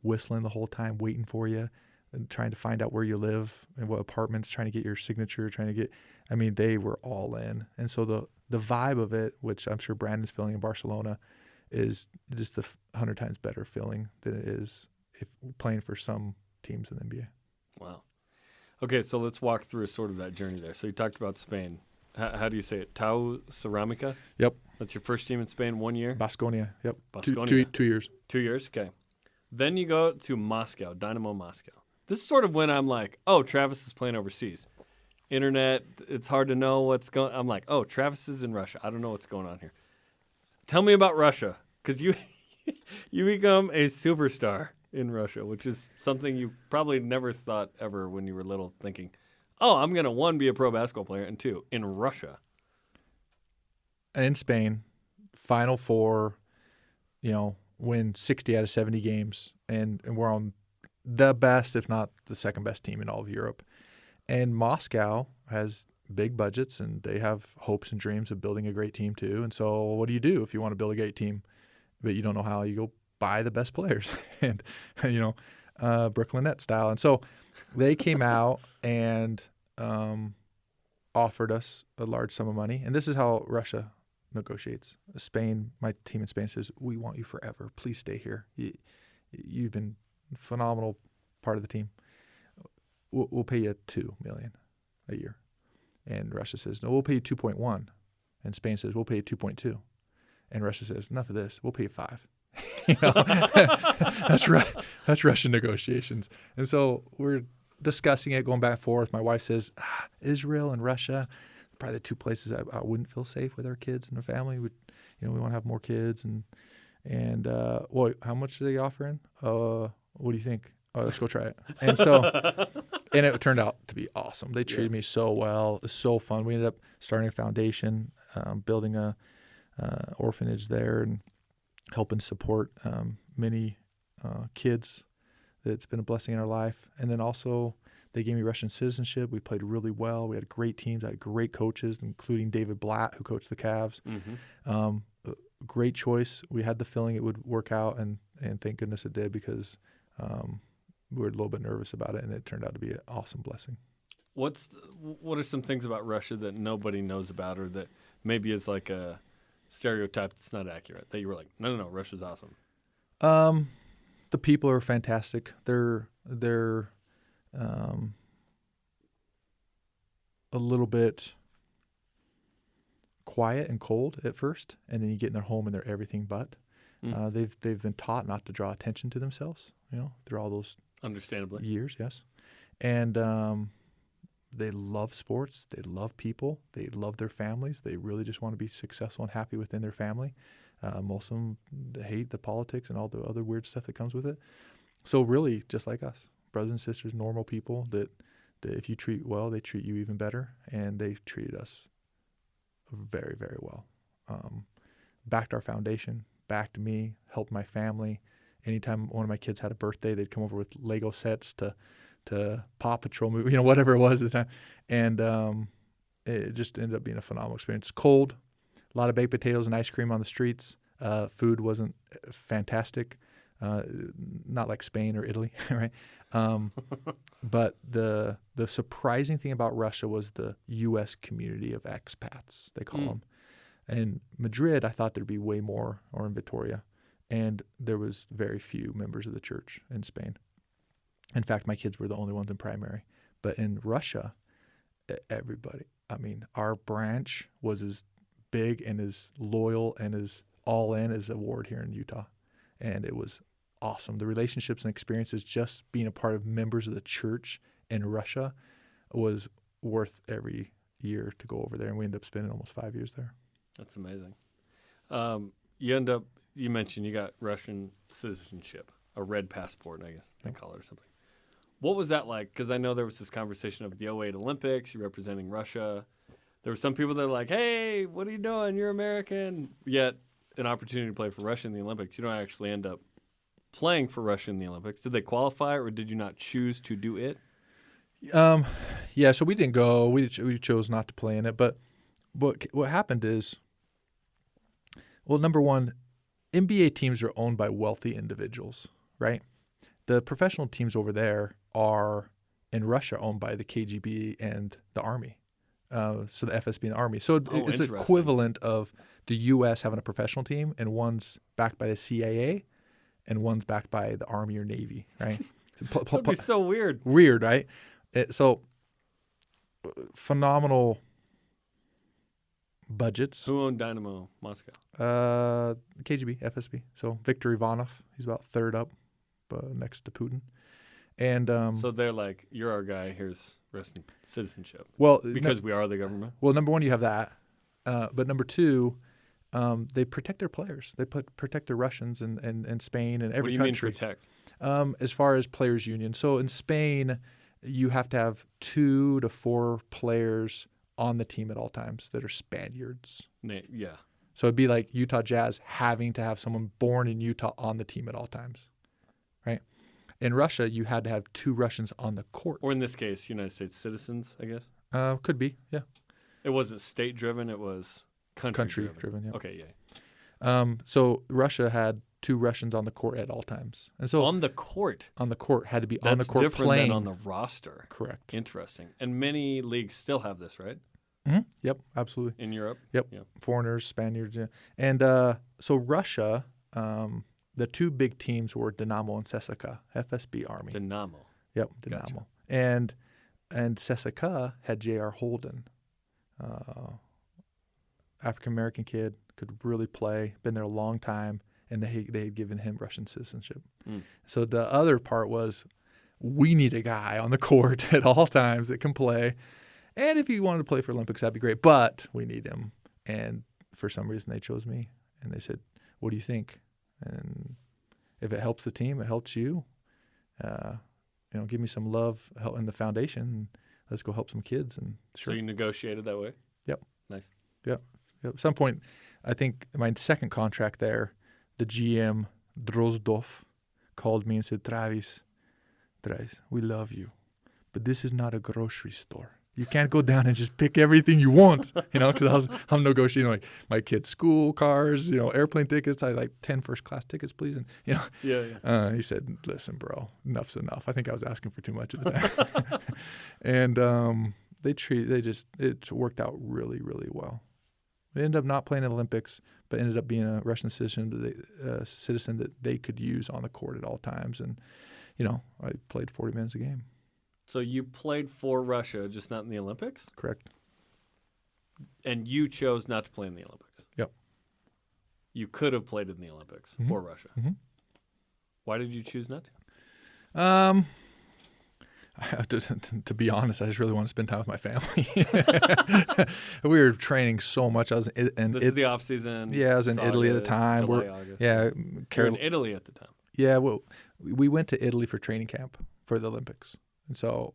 whistling the whole time, waiting for you, and trying to find out where you live and what apartments, trying to get your signature, they were all in. And so the vibe of it, which I'm sure Brandon's feeling in Barcelona, is just 100 times better feeling than it is if playing for some teams in the NBA. Wow. Okay, so let's walk through sort of that journey there. So you talked about Spain. How do you say it? Tau Ceramica? Yep. That's your first team in Spain, 1 year? Baskonia, yep. Baskonia. 2 years. 2 years, okay. Then you go to Moscow, Dynamo Moscow. This is sort of when I'm like, oh, Travis is playing overseas. Internet, it's hard to know what's going on. I'm like, oh, Travis is in Russia. I don't know what's going on here. Tell me about Russia, because you become a superstar in Russia, which is something you probably never thought ever when you were little, thinking, oh, I'm going to, 1, be a pro basketball player, and 2, in Russia. In Spain, Final Four, win 60 out of 70 games, and we're on the best, if not the second best team in all of Europe. And Moscow has big budgets, and they have hopes and dreams of building a great team too. And so what do you do if you want to build a great team, but you don't know how? You go buy the best players and, Brooklyn Nets style. And so they came out and offered us a large sum of money. And this is how Russia negotiates. Spain, my team in Spain says, we want you forever. Please stay here. You've been a phenomenal part of the team. We'll pay you $2 million a year. And Russia says, no, we'll pay you 2.1. And Spain says, we'll pay you 2.2. And Russia says, enough of this. We'll pay you 5. That's Russian negotiations. And so we're discussing it, going back and forth. My wife says, Israel and Russia, probably the 2 places I wouldn't feel safe with our kids and our family. We want to have more kids. And well, how much are they offering? What do you think? Oh, let's go try it. And so, and it turned out to be awesome. They treated me so well. It was so fun. We ended up starting a foundation, building a orphanage there, and helping support many kids. It's been a blessing in our life. And then also, they gave me Russian citizenship. We played really well. We had great teams. I had great coaches, including David Blatt, who coached the Cavs. Mm-hmm. Great choice. We had the feeling it would work out, and thank goodness it did, because we were a little bit nervous about it, and it turned out to be an awesome blessing. What are some things about Russia that nobody knows about, or that maybe is like a stereotype that's not accurate, that you were like, no, Russia's awesome? The people are fantastic. They're a little bit quiet and cold at first, and then you get in their home and they're everything but. They've been taught not to draw attention to themselves, through all those Understandably years, yes. And they love sports. They love people. They love their families. They really just want to be successful and happy within their family. Most of them hate the politics and all the other weird stuff that comes with it. So really, just like us, brothers and sisters, normal people that if you treat well, they treat you even better. And they've treated us very, very well. Backed our foundation, backed me, helped my family. Anytime one of my kids had a birthday, they'd come over with Lego sets to Paw Patrol movie, whatever it was at the time. And it just ended up being a phenomenal experience. Cold, a lot of baked potatoes and ice cream on the streets. Food wasn't fantastic, not like Spain or Italy, right? But the surprising thing about Russia was the U.S. community of expats, they call them. In Madrid, I thought there'd be way more, or in Vitoria, and there was very few members of the church in Spain. In fact, my kids were the only ones in primary. But in Russia, everybody, our branch was as big and as loyal and as all in as a ward here in Utah. And it was awesome. The relationships and experiences, just being a part of members of the church in Russia, was worth every year to go over there. And we ended up spending almost 5 years there. That's amazing. You mentioned you got Russian citizenship, a red passport, I guess they call it or something. What was that like? Because I know there was this conversation of the 2008 Olympics, you're representing Russia. There were some people that were like, hey, what are you doing? You're American. Yet an opportunity to play for Russia in the Olympics. You don't actually end up playing for Russia in the Olympics. Did they qualify, or did you not choose to do it? Yeah, so we didn't go. We chose not to play in it. But what happened is, well, number one, NBA teams are owned by wealthy individuals, right? The professional teams over there are, in Russia, owned by the KGB and the Army. So the FSB and the Army. So it's equivalent of the U.S. having a professional team, and one's backed by the CIA and one's backed by the Army or Navy, right? That'd be so weird. Weird, right? So phenomenal budgets. Who owned Dynamo Moscow? KGB, FSB. So Viktor Ivanov, he's about third up next to Putin. And so they're like, you're our guy, here's Russian citizenship. Well, because we are the government? Well, number one, you have that. But number two, they protect their players. They protect the Russians and Spain and every country. What do you mean protect? As far as players' union. So in Spain, you have to have 2 to 4 players on the team at all times that are Spaniards. Yeah. So it'd be like Utah Jazz having to have someone born in Utah on the team at all times, right? In Russia, you had to have 2 Russians on the court. Or in this case, United States citizens, I guess? Could be, yeah. It wasn't state-driven, it was country-driven. Yeah. Okay, yeah. So Russia had 2 Russians on the court at all times. And so on the court? On the court, had to be on the court playing. That's different than on the roster. Correct. Interesting. And many leagues still have this, right? Mm-hmm. Yep, absolutely. In Europe? Yep. Yeah. Foreigners, Spaniards, yeah. And so Russia, the 2 big teams were Dynamo and CSKA, FSB Army. Dynamo. Yep, Dynamo. Gotcha. And CSKA had J.R. Holden, African-American kid, could really play, been there a long time, and they had given him Russian citizenship. So the other part was, we need a guy on the court at all times that can play. And if he wanted to play for Olympics, that'd be great. But we need him. And for some reason, they chose me. And they said, what do you think? And if it helps the team, it helps you. Give me some love in the foundation. And let's go help some kids. And sure. So you negotiated that way? Yep. Nice. Yep. At some point, I think my second contract there, the GM, Drozdov, called me and said, Travis, we love you, but this is not a grocery store. You can't go down and just pick everything you want, because I'm negotiating like my kids' school, cars, airplane tickets. I like 10 first-class tickets, please. And, Yeah. He said, listen, bro, enough's enough. I think I was asking for too much at the time. And it worked out really, really well. They ended up not playing in the Olympics, but ended up being a Russian citizen that they could use on the court at all times. And, I played 40 minutes a game. So you played for Russia, just not in the Olympics? Correct. And you chose not to play in the Olympics. Yep. You could have played in the Olympics for Russia. Mm-hmm. Why did you choose not to? To be honest, I just really want to spend time with my family. We were training so much. I was This is the off season. Yeah, I was in Italy at the time. July, August. Yeah, You were in Italy at the time. Yeah, well, we went to Italy for training camp for the Olympics, and so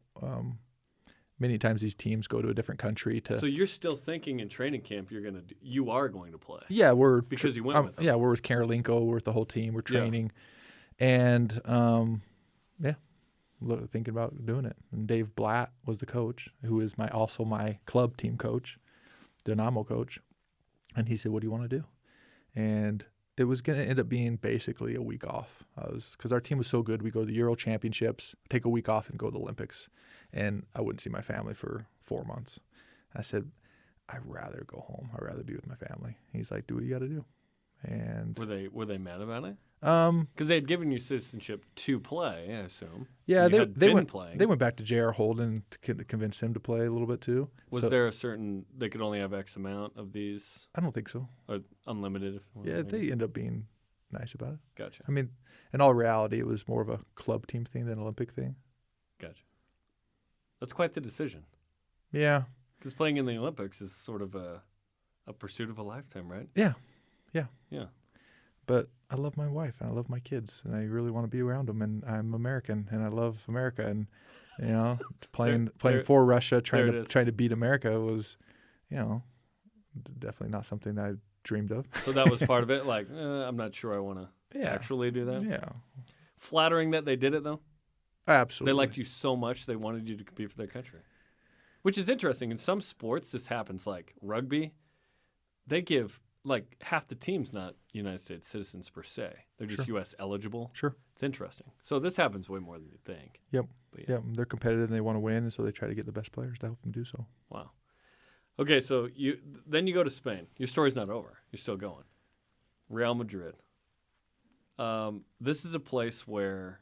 many times these teams go to a different country to. So you're still thinking in training camp you are going to play. Yeah, because you went with them. Yeah, we're with Karolinko. We're with the whole team. We're training, and thinking about doing it. And Dave Blatt was the coach, who is also my club team coach, Dynamo coach, and he said, "What do you want to do?" And it was going to end up being basically a week off. Because our team was so good, we go to the Euro Championships, take a week off, and go to the Olympics. And I wouldn't see my family for 4 months. I said, I'd rather go home. I'd rather be with my family. He's like, do what you got to do. And were they mad about it? Because they had given you citizenship to play, I assume. Yeah, they went playing. They went back to J.R. Holden to convince him to play a little bit too. Was there a certain they could only have X amount of these? I don't think so. Or unlimited? They end up being nice about it. Gotcha. I mean, in all reality, it was more of a club team thing than an Olympic thing. Gotcha. That's quite the decision. Yeah. Because playing in the Olympics is sort of a pursuit of a lifetime, right? Yeah. Yeah. But I love my wife and I love my kids and I really want to be around them, and I'm American and I love America, and playing for Russia, trying to beat America was, definitely not something I dreamed of. So that was part of it. Like, I'm not sure I want to actually do that. Yeah. Flattering that they did it though. Absolutely. They liked you so much they wanted you to compete for their country, which is interesting. In some sports, this happens. Like rugby, they give. Like half the team's not United States citizens per se. They're just U.S. eligible. Sure. It's interesting. So this happens way more than you think. Yep. Yeah, they're competitive and they want to win, and so they try to get the best players to help them do so. Wow. Okay, so you go to Spain. Your story's not over. You're still going. Real Madrid. This is a place where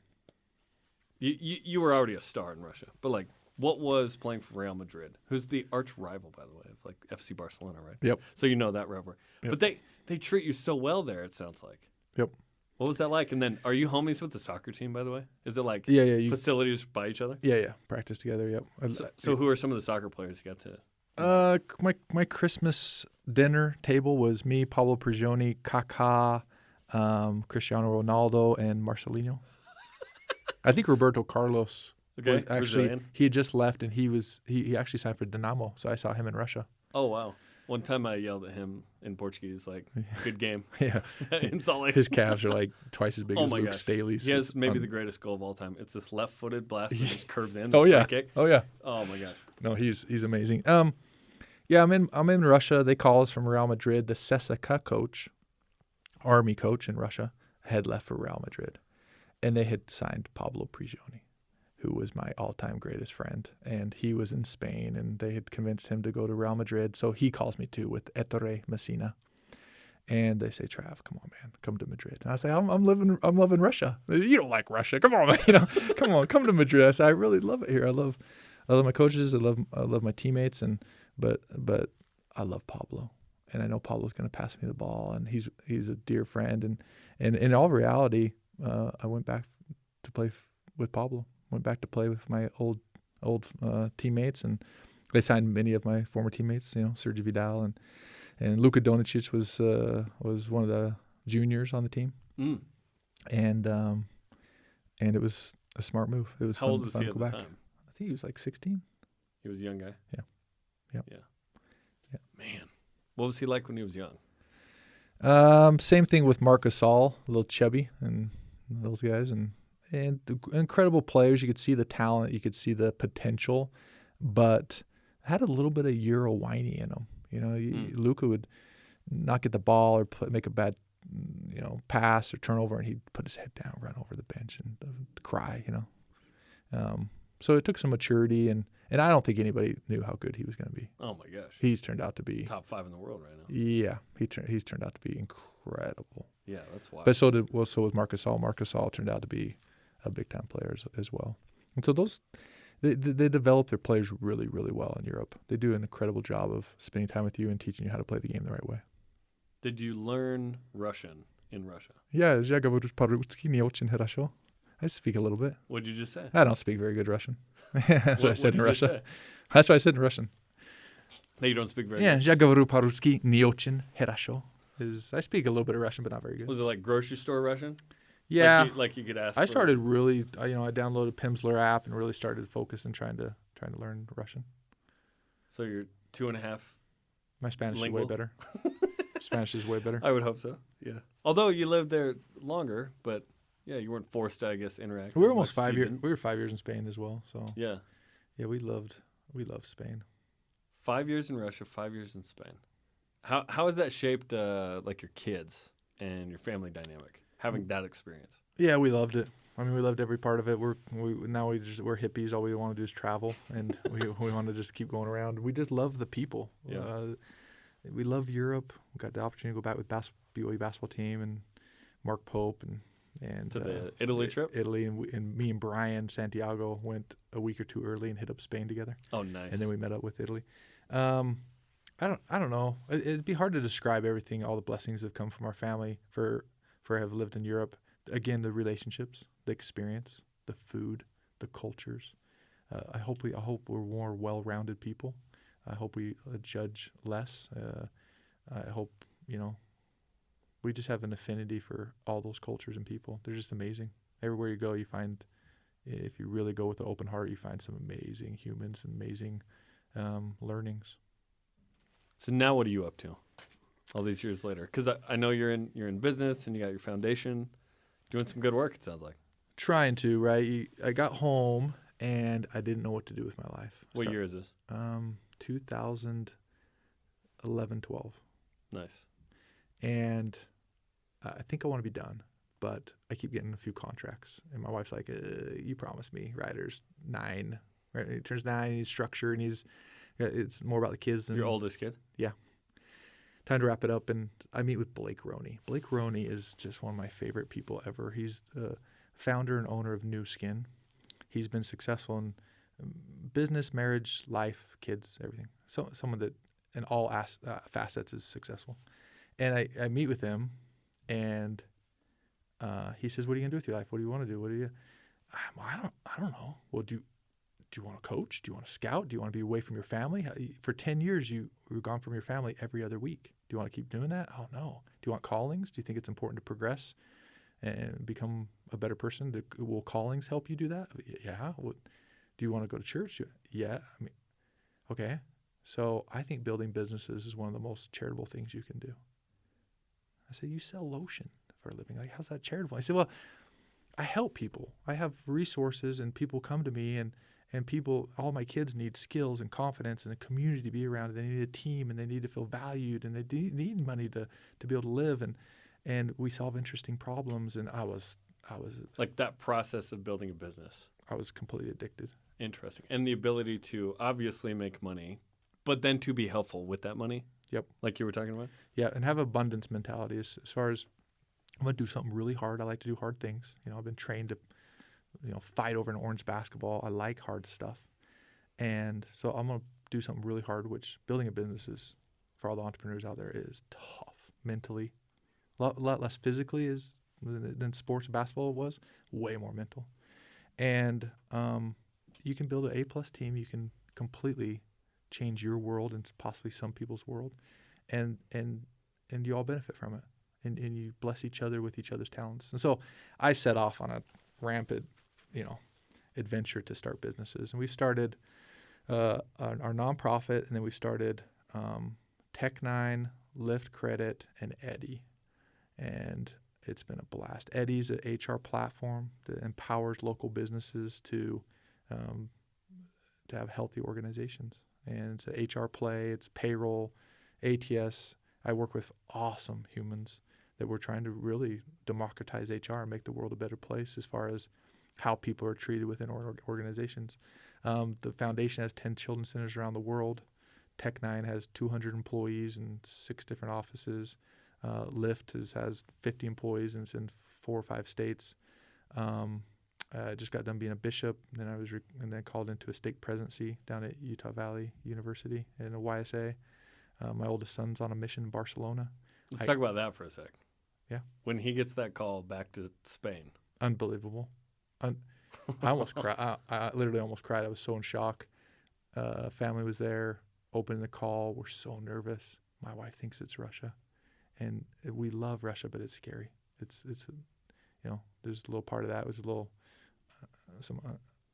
you were already a star in Russia, but like, what was playing for Real Madrid, who's the arch rival, by the way, of like FC Barcelona, right? Yep. So you know that rivalry. Yep. But they treat you so well there, it sounds like. Yep. What was that like? And then are you homies with the soccer team, by the way? Is it like facilities by each other? Yeah. Practice together, yep. So who are some of the soccer players you got to? My Christmas dinner table was me, Pablo Prigioni, Kaká, Cristiano Ronaldo, and Marcelinho. I think Roberto Carlos. Okay, was actually Brazilian. He had just left, and he actually signed for Dynamo, so I saw him in Russia. Oh wow! One time I yelled at him in Portuguese, like, "Good game." Yeah, in Salt Lake. His calves are like twice as big as Luke Staley's. He has maybe the greatest goal of all time. It's this left-footed blast that just curves in. Oh yeah! Kick. Oh yeah! Oh my gosh! No, he's amazing. Yeah, I'm in Russia. They call us from Real Madrid. The CSKA coach, army coach in Russia, had left for Real Madrid, and they had signed Pablo Prigioni, who was my all-time greatest friend, and he was in Spain, and they had convinced him to go to Real Madrid. So he calls me too with Ettore Messina, and they say, "Trav, come on, man, come to Madrid." And I say, "I'm loving Russia. You don't like Russia? Come on, man. Come on, come to Madrid." I say, "I really love it here. I love my coaches. I love my teammates, but I love Pablo, and I know Pablo's going to pass me the ball, and he's a dear friend, and in all reality, I went back to play with Pablo." Went back to play with my old teammates, and they signed many of my former teammates. Sergio Vidal and Luka Doncic was one of the juniors on the team, and it was a smart move. It was how fun, old was fun he to at go the back. time? I think he was like 16. He was a young guy. Yeah. Man, what was he like when he was young? Same thing with Marc Gasol, a little chubby, and those guys, and the incredible players. You could see the talent, you could see the potential, but had a little bit of Euro whiny in him. Luka would not get the ball or make a bad, pass or turnover, and he'd put his head down, run over the bench, and cry. So it took some maturity, and I don't think anybody knew how good he was going to be. Oh my gosh, he's turned out to be top 5 in the world right now. Yeah, he's turned out to be incredible. Yeah, that's wild. But so was Marc Gasol. Marc Gasol turned out to be a big time player as well. And so they develop their players really, really well in Europe. They do an incredible job of spending time with you and teaching you how to play the game the right way. Did you learn Russian in Russia? Yeah, я говорю по-русски не очень хорошо. I speak a little bit. What did you just say? I don't speak very good Russian. That's what I said in did you Russia. say? That's what I said in Russian. No, you don't speak very Yeah, good. я говорю по-русски не очень хорошо. I speak a little bit of Russian, but not very good. Was it like grocery store Russian? Yeah, Like you could ask. I for- started really. I downloaded Pimsleur app and really started focusing trying to learn Russian. So you're 2.5. My Spanish is way Lingual? better. Spanish is way better. I would hope so. Yeah. Although you lived there longer, but yeah, you weren't forced to, I guess, interact. We were as almost much as 5 you years. did. We were 5 years in Spain as well. So Yeah. yeah, we loved Spain. 5 years in Russia, 5 years in Spain. How has that shaped like your kids and your family dynamic having that experience? Yeah, we loved it. I mean, we loved every part of it. We're hippies. All we want to do is travel, and we want to just keep going around. We just love the people. Yeah. We love Europe. We got the opportunity to go back with BYU basketball team and Mark Pope and To the Italy trip? Italy, and me and Brian Santiago went a week or two early and hit up Spain together, Oh, nice. and then we met up with Italy. I don't know. It'd be hard to describe everything, all the blessings that have come from our family for have lived in Europe. Again, the relationships, the experience, the food, the cultures. I hope we're more well-rounded people. I hope we judge less. I hope we just have an affinity for all those cultures and people. They're just amazing. Everywhere you go, you find, if you really go with an open heart, you find some amazing humans and amazing learnings. So now what are you up to all these years later? Because I know you're in business and you got your foundation, doing some good work, it sounds like. Trying to, right? I got home and I didn't know what to do with my life. What year is this? 2011, 12. Nice. And I think I want to be done, but I keep getting a few contracts. And my wife's like, you promised me, Ryder's 9. Right? He turns 9, he's structure, and it's more about the kids than Your oldest kid? Yeah. Time to wrap it up, and I meet with Blake Roney. Blake Roney is just one of my favorite people ever. He's the founder and owner of New Skin. He's been successful in business, marriage, life, kids, everything. So someone that in all facets is successful. And I meet with him, and he says, "What are you gonna do with your life? What do you want to do? What do you?" I don't know. Well, do you want to coach? Do you want to scout? Do you want to be away from your family? For 10 years, you were gone from your family every other week. Do you want to keep doing that? Oh, no. Do you want callings? Do you think it's important to progress and become a better person? Will callings help you do that? Yeah. Do you want to go to church? Yeah. I mean, okay. So I think building businesses is one of the most charitable things you can do. I said, you sell lotion for a living. Like, how's that charitable? I said, well, I help people. I have resources, and people come to me, and people, all my kids need skills and confidence and a community to be around. They need a team, and they need to feel valued, and they need money to be able to live. And we solve interesting problems. And I was Like that process of building a business. I was completely addicted. Interesting. And the ability to obviously make money, but then to be helpful with that money. Yep. Like you were talking about? Yeah, and have abundance mentality as far as I'm going to do something really hard. I like to do hard things. I've been trained to fight over an orange basketball. I like hard stuff. And so I'm going to do something really hard, which building a business is, for all the entrepreneurs out there, is tough mentally. A lot less physically than sports and basketball was, way more mental. And you can build an A-plus team. You can completely change your world and possibly some people's world. And you all benefit from it. And you bless each other with each other's talents. And so I set off on a rampant adventure to start businesses. And we started our nonprofit, and then we started Tech9, Lift Credit, and Eddie. And it's been a blast. Eddie's an HR platform that empowers local businesses to have healthy organizations. And it's an HR play, it's payroll, ATS. I work with awesome humans that we're trying to really democratize HR and make the world a better place as far as how people are treated within organizations. The foundation has 10 children's centers around the world. Tech9 has 200 employees in 6 different offices. Lyft has 50 employees and it's in 4 or 5 states. just got done being a bishop. Then I was and then called into a stake presidency down at Utah Valley University in a YSA. My oldest son's on a mission in Barcelona. Let's talk about that for a sec. Yeah. When he gets that call back to Spain. Unbelievable. I almost cried. I literally almost cried. I was so in shock. Family was there, opening the call. We're so nervous. My wife thinks it's Russia, and we love Russia, but it's scary. It's there's a little part of that. It was a little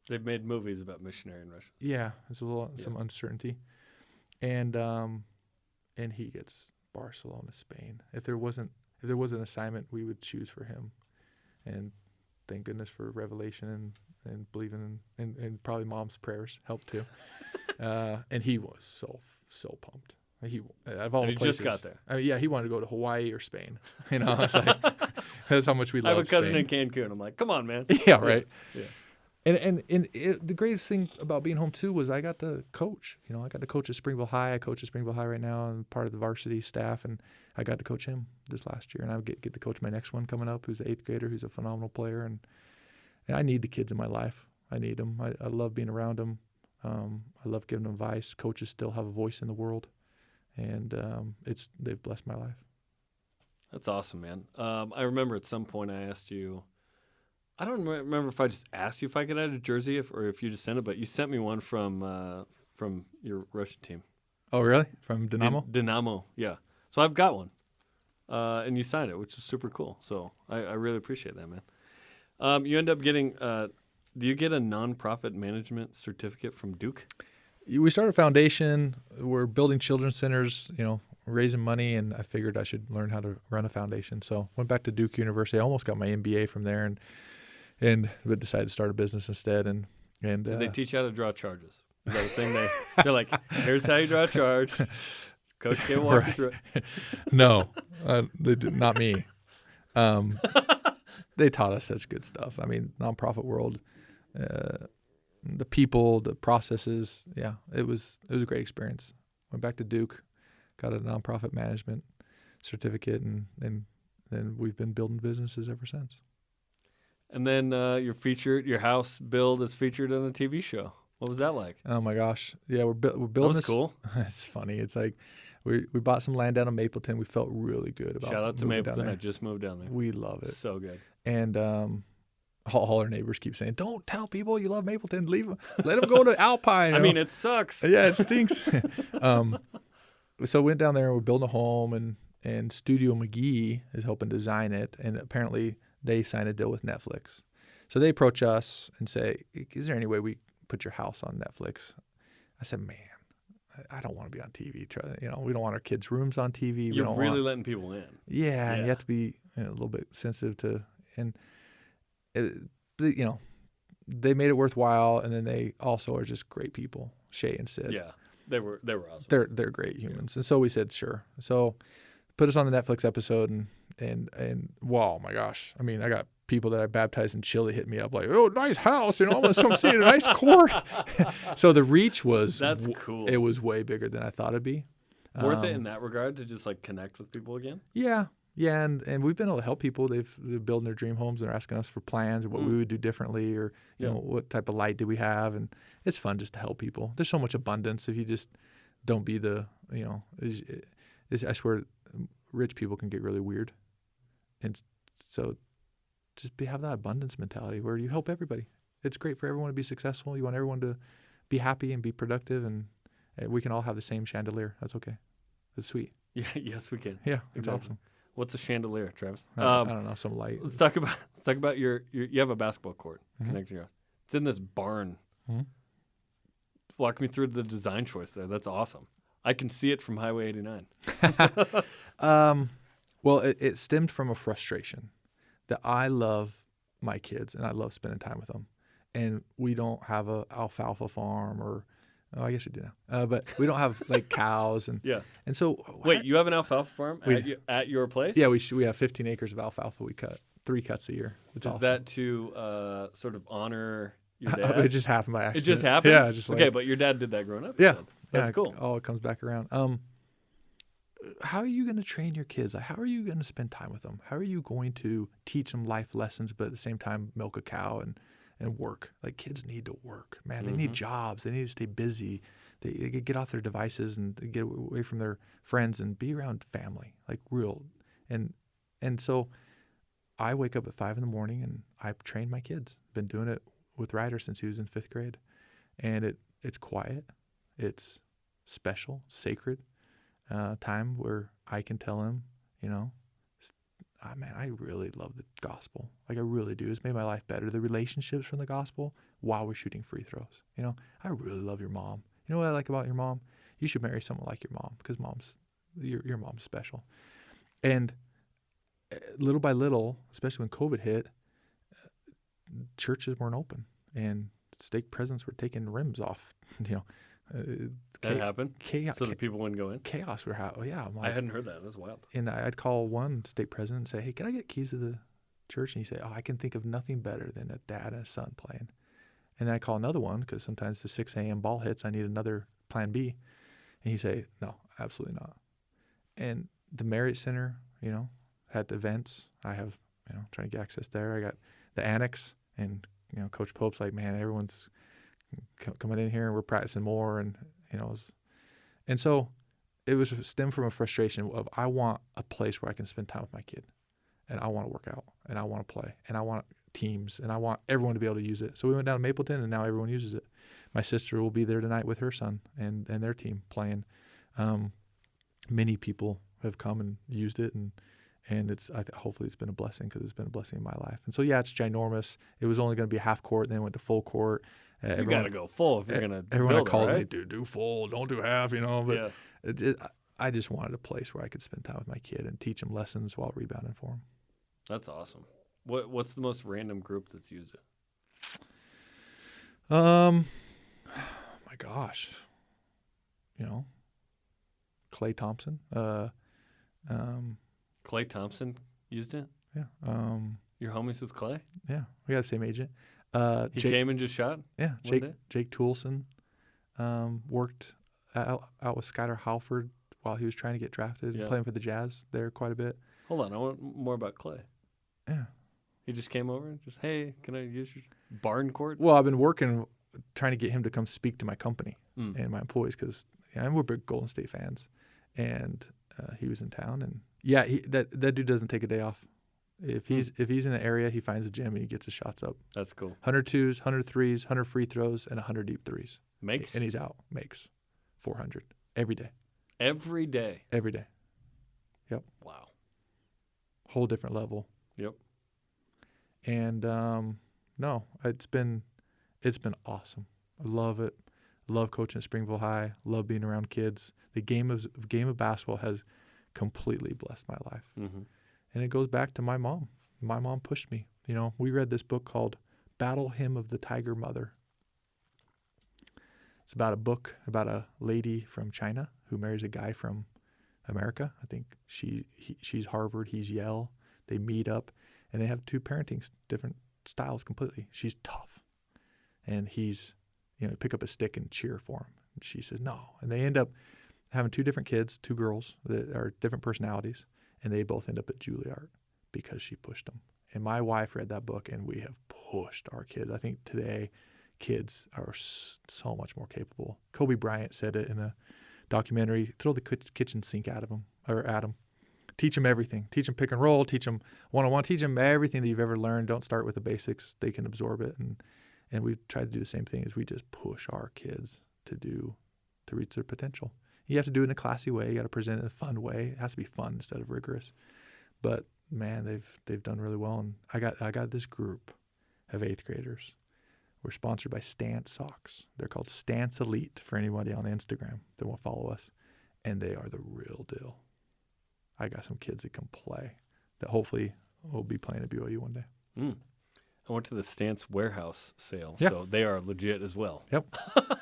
They've made movies about missionary in Russia. Yeah, it's a little some uncertainty, and he gets Barcelona, Spain. If there was an assignment, we would choose for him, and thank goodness for revelation and believing and probably mom's prayers helped too. And he was so pumped. He of all and the he places, just got there. He wanted to go to Hawaii or Spain. It's like that's how much we love. I have a cousin Spain. in Cancun. I'm like, come on, man. Yeah, right. Yeah. And the greatest thing about being home too was I got to coach. I got to coach at Springville High. I coach at Springville High right now. I'm part of the varsity staff, and I got to coach him this last year. And I get to coach my next one coming up, who's an 8th grader, who's a phenomenal player. And I need the kids in my life. I need them. I love being around them. I love giving them advice. Coaches still have a voice in the world, and they've blessed my life. That's awesome, man. I remember at some point I asked you. I don't remember if I just asked you if I could add a jersey or if you just sent it, but you sent me one from your Russian team. Oh, really? From Dynamo? Dynamo, yeah. So I've got one, and you signed it, which is super cool. So I really appreciate that, man. You end up getting do you get a nonprofit management certificate from Duke? We started a foundation. We're building children's centers, raising money, and I figured I should learn how to run a foundation. So went back to Duke University. I almost got my MBA from there, but decided to start a business instead. And did they teach you how to draw charges? Is that a thing? They're like, here's how you draw a charge. Coach can't walk you through it. No, they did, not me. They taught us such good stuff. I mean, nonprofit world, the people, the processes. Yeah, it was a great experience. Went back to Duke, got a nonprofit management certificate, and then we've been building businesses ever since. And then your house build is featured on a TV show. What was that like? Oh my gosh, yeah, we're building. That was this. Cool. It's funny. It's like we bought some land down in Mapleton. We felt really good about. Shout out to Mapleton. I just moved down there. We love it. So good. And all our neighbors keep saying, "Don't tell people you love Mapleton. Leave them. Let them go to Alpine." I mean, it sucks. Yeah, it stinks. So we went down there and we're building a home, and Studio McGee is helping design it, and apparently they signed a deal with Netflix. So they approach us and say, "Is there any way we put your house on Netflix?" I said, "Man, I don't want to be on TV. We don't want our kids' rooms on TV. You're really letting people in." Yeah, and you have to be a little bit sensitive to, and they made it worthwhile, and then they also are just great people, Shay and Sid. Yeah, they were awesome. They're great humans, and so we said sure. So put us on the Netflix episode, and wow, my gosh! I mean, I got people that I baptized in Chile hit me up like, "Oh, nice house, I want to come see it, a nice court." So the reach was cool. It was way bigger than I thought it'd be. Worth it in that regard to just like connect with people again. Yeah, and we've been able to help people. They're building their dream homes and they're asking us for plans or what we would do differently, or what type of light do we have, and it's fun just to help people. There's so much abundance if you just don't be the I swear, rich people can get really weird, and so just have that abundance mentality where you help everybody. It's great for everyone to be successful. You want everyone to be happy and be productive, and we can all have the same chandelier. That's okay. It's sweet. Yeah, yes, we can. Yeah, it's exactly. awesome. What's a chandelier, Travis? I don't know, some light. Let's talk about your you have a basketball court connected to your house. It's in this barn. Mm-hmm. Walk me through the design choice there. That's awesome. I can see it from Highway 89. Well, it stemmed from a frustration that I love my kids and I love spending time with them, and we don't have a alfalfa farm, or I guess we do now, but we don't have like cows and And so wait, you have an alfalfa farm at your place? Yeah, we have 15 acres of alfalfa. We cut 3 cuts a year. It's awesome. That to sort of honor your dad? It just happened by accident. It just happened? Yeah, just like, okay, but your dad did that growing up. Yeah, that's cool. All it comes back around. How are you going to train your kids? Like, how are you going to spend time with them? How are you going to teach them life lessons, but at the same time milk a cow and work. Like, kids need to work, man. They need jobs. They need to stay busy. They get off their devices and get away from their friends and be around family, like real. And so I wake up at 5 a.m. and I train my kids. Been doing it with Ryder since he was in 5th grade. And it's quiet. It's special, sacred time where I can tell him, man, I really love the gospel. Like, I really do. It's made my life better. The relationships from the gospel while we're shooting free throws. I really love your mom. You know what I like about your mom? You should marry someone like your mom, because your mom's special. And little by little, especially when COVID hit, churches weren't open and stake presidents were taking rims off. That happened? Chaos. So the people wouldn't go in? Chaos. I hadn't heard that. That's wild. And I'd call one stake president and say, hey, can I get keys to the church? And he'd say, I can think of nothing better than a dad and a son playing. And then I call another one, because sometimes the 6 a.m. ball hits, I need another plan B. And he'd say, no, absolutely not. And the Marriott Center, had the events. I have, trying to get access there. I got the annex, and, Coach Pope's like, man, everyone's coming in here and we're practicing more. And, and so it was stemmed from a frustration of, I want a place where I can spend time with my kid, and I want to work out, and I want to play, and I want teams, and I want everyone to be able to use it. So we went down to Mapleton, and now everyone uses it. My sister will be there tonight with her son and their team playing. Many people have come and used it, and hopefully it's been a blessing, because it's been a blessing in my life. And so, yeah, it's ginormous. It was only going to be half court, then it went to full court. You got to go full if you're going to everyone build calls it, me, right? do full, don't do half, But I just wanted a place where I could spend time with my kid and teach him lessons while rebounding for him. That's awesome. What's the most random group that's used it? My gosh, Clay Thompson. Clay Thompson used it? Yeah. You're homies with Clay? Yeah, we got the same agent. He came and just shot? Yeah, Jake Toolson worked out with Skylar Halford while he was trying to get drafted, playing for the Jazz there quite a bit. Hold on, I want more about Clay. Yeah. He just came over and just, hey, can I use your barn court? Well, I've been working, trying to get him to come speak to my company and my employees, because we're big Golden State fans. And he was in town, and that dude doesn't take a day off. If he's in an area, he finds a gym and he gets his shots up. That's cool. 100 twos, 100 threes, 100 free throws, and 100 deep threes. Makes? And he's out. Makes 400 every day. Every day? Every day. Yep. Wow. Whole different level. Yep. And no, it's been awesome. I love it. Love coaching at Springville High. Love being around kids. The game of basketball has completely blessed my life. Mm-hmm. And it goes back to my mom. My mom pushed me. We read this book called Battle Hymn of the Tiger Mother. It's about a book about a lady from China who marries a guy from America. I think she's Harvard, he's Yale. They meet up, and they have two parenting different styles completely. She's tough, and he's pick up a stick and cheer for him. And she says no, and they end up having two different kids, two girls that are different personalities, and they both end up at Juilliard because she pushed them. And my wife read that book, and we have pushed our kids. I think today kids are so much more capable. Kobe Bryant said it in a documentary: throw the kitchen sink at them. Teach them everything. Teach them pick and roll. Teach them one-on-one. Teach them everything that you've ever learned. Don't start with the basics. They can absorb it. And we try to do the same thing, as we just push our kids to reach their potential. You have to do it in a classy way. You got to present it in a fun way. It has to be fun instead of rigorous. But man, they've done really well. And I got this group of 8th graders. We're sponsored by Stance Socks. They're called Stance Elite for anybody on Instagram that will follow us. And they are the real deal. I got some kids that can play that hopefully will be playing at BYU one day. I went to the Stance warehouse sale, yeah. So they are legit as well. Yep.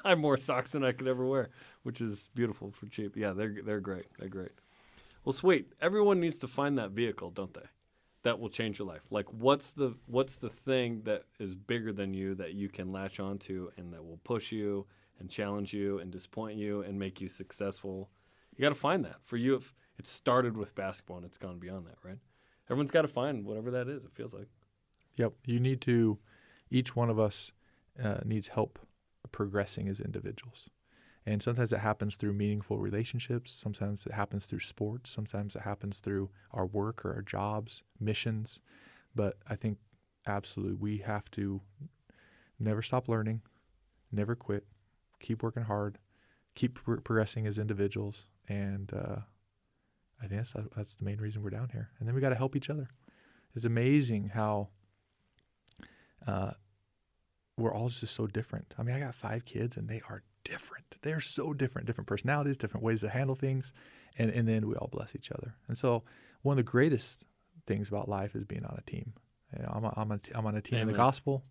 I have more socks than I could ever wear, which is beautiful for cheap. Yeah, they're great. They're great. Well, sweet. Everyone needs to find that vehicle, don't they? That will change your life. Like, what's the thing that is bigger than you that you can latch onto and that will push you and challenge you and disappoint you and make you successful? You got to find that. For you, if it started with basketball and it's gone beyond that, right? Everyone's got to find whatever that is, it feels like. Yep. You need to each one of us needs help progressing as individuals. And sometimes it happens through meaningful relationships. Sometimes it happens through sports. Sometimes it happens through our work or our jobs, missions. But I think absolutely we have to never stop learning, never quit, keep working hard, keep progressing as individuals. And I think that's the main reason we're down here. And then we got to help each other. It's amazing how we're all just so different. I mean, I got 5 kids and they are different. They're so different personalities, different ways to handle things. And then we all bless each other. And so one of the greatest things about life is being on a team. You know, I'm on a team in the gospel.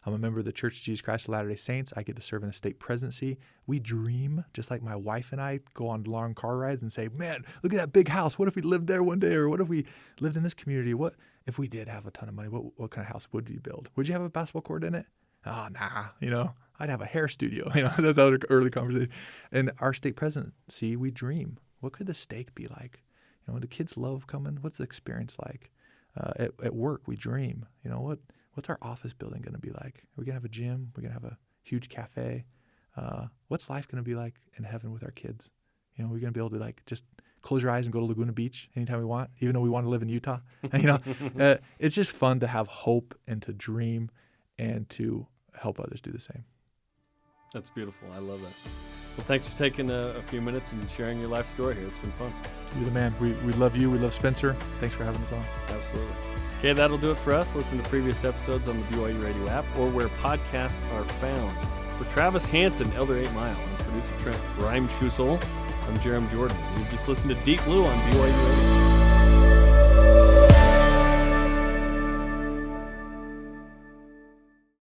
I'm a member of the Church of Jesus Christ of Latter-day Saints. I get to serve in a state presidency. We dream, just like my wife and I go on long car rides and say, man, look at that big house. What if we lived there one day? Or what if we lived in this community? What if we did have a ton of money? What kind of house would you build? Would you have a basketball court in it? Oh, nah, I'd have a hair studio. That's our early conversation. And our state presidency, we dream. What could the steak be like? When the kids love coming, what's the experience like? At work, we dream. What's our office building going to be like? Are we going to have a gym? We're going to have a huge cafe. What's life going to be like in heaven with our kids? We're going to be able to just close your eyes and go to Laguna Beach anytime we want, even though we want to live in Utah. It's just fun to have hope and to dream and to help others do the same. That's beautiful. I love that. Well, thanks for taking a few minutes and sharing your life story here. It's been fun. You're the man. We love you. We love Spencer. Thanks for having us on. Absolutely. Okay, that'll do it for us. Listen to previous episodes on the BYU Radio app or where podcasts are found. For Travis Hansen, Elder 8 Mile, and producer Trent Reimschussel, I'm Jarom Jordan. You've just listened to Deep Blue on BYU Radio.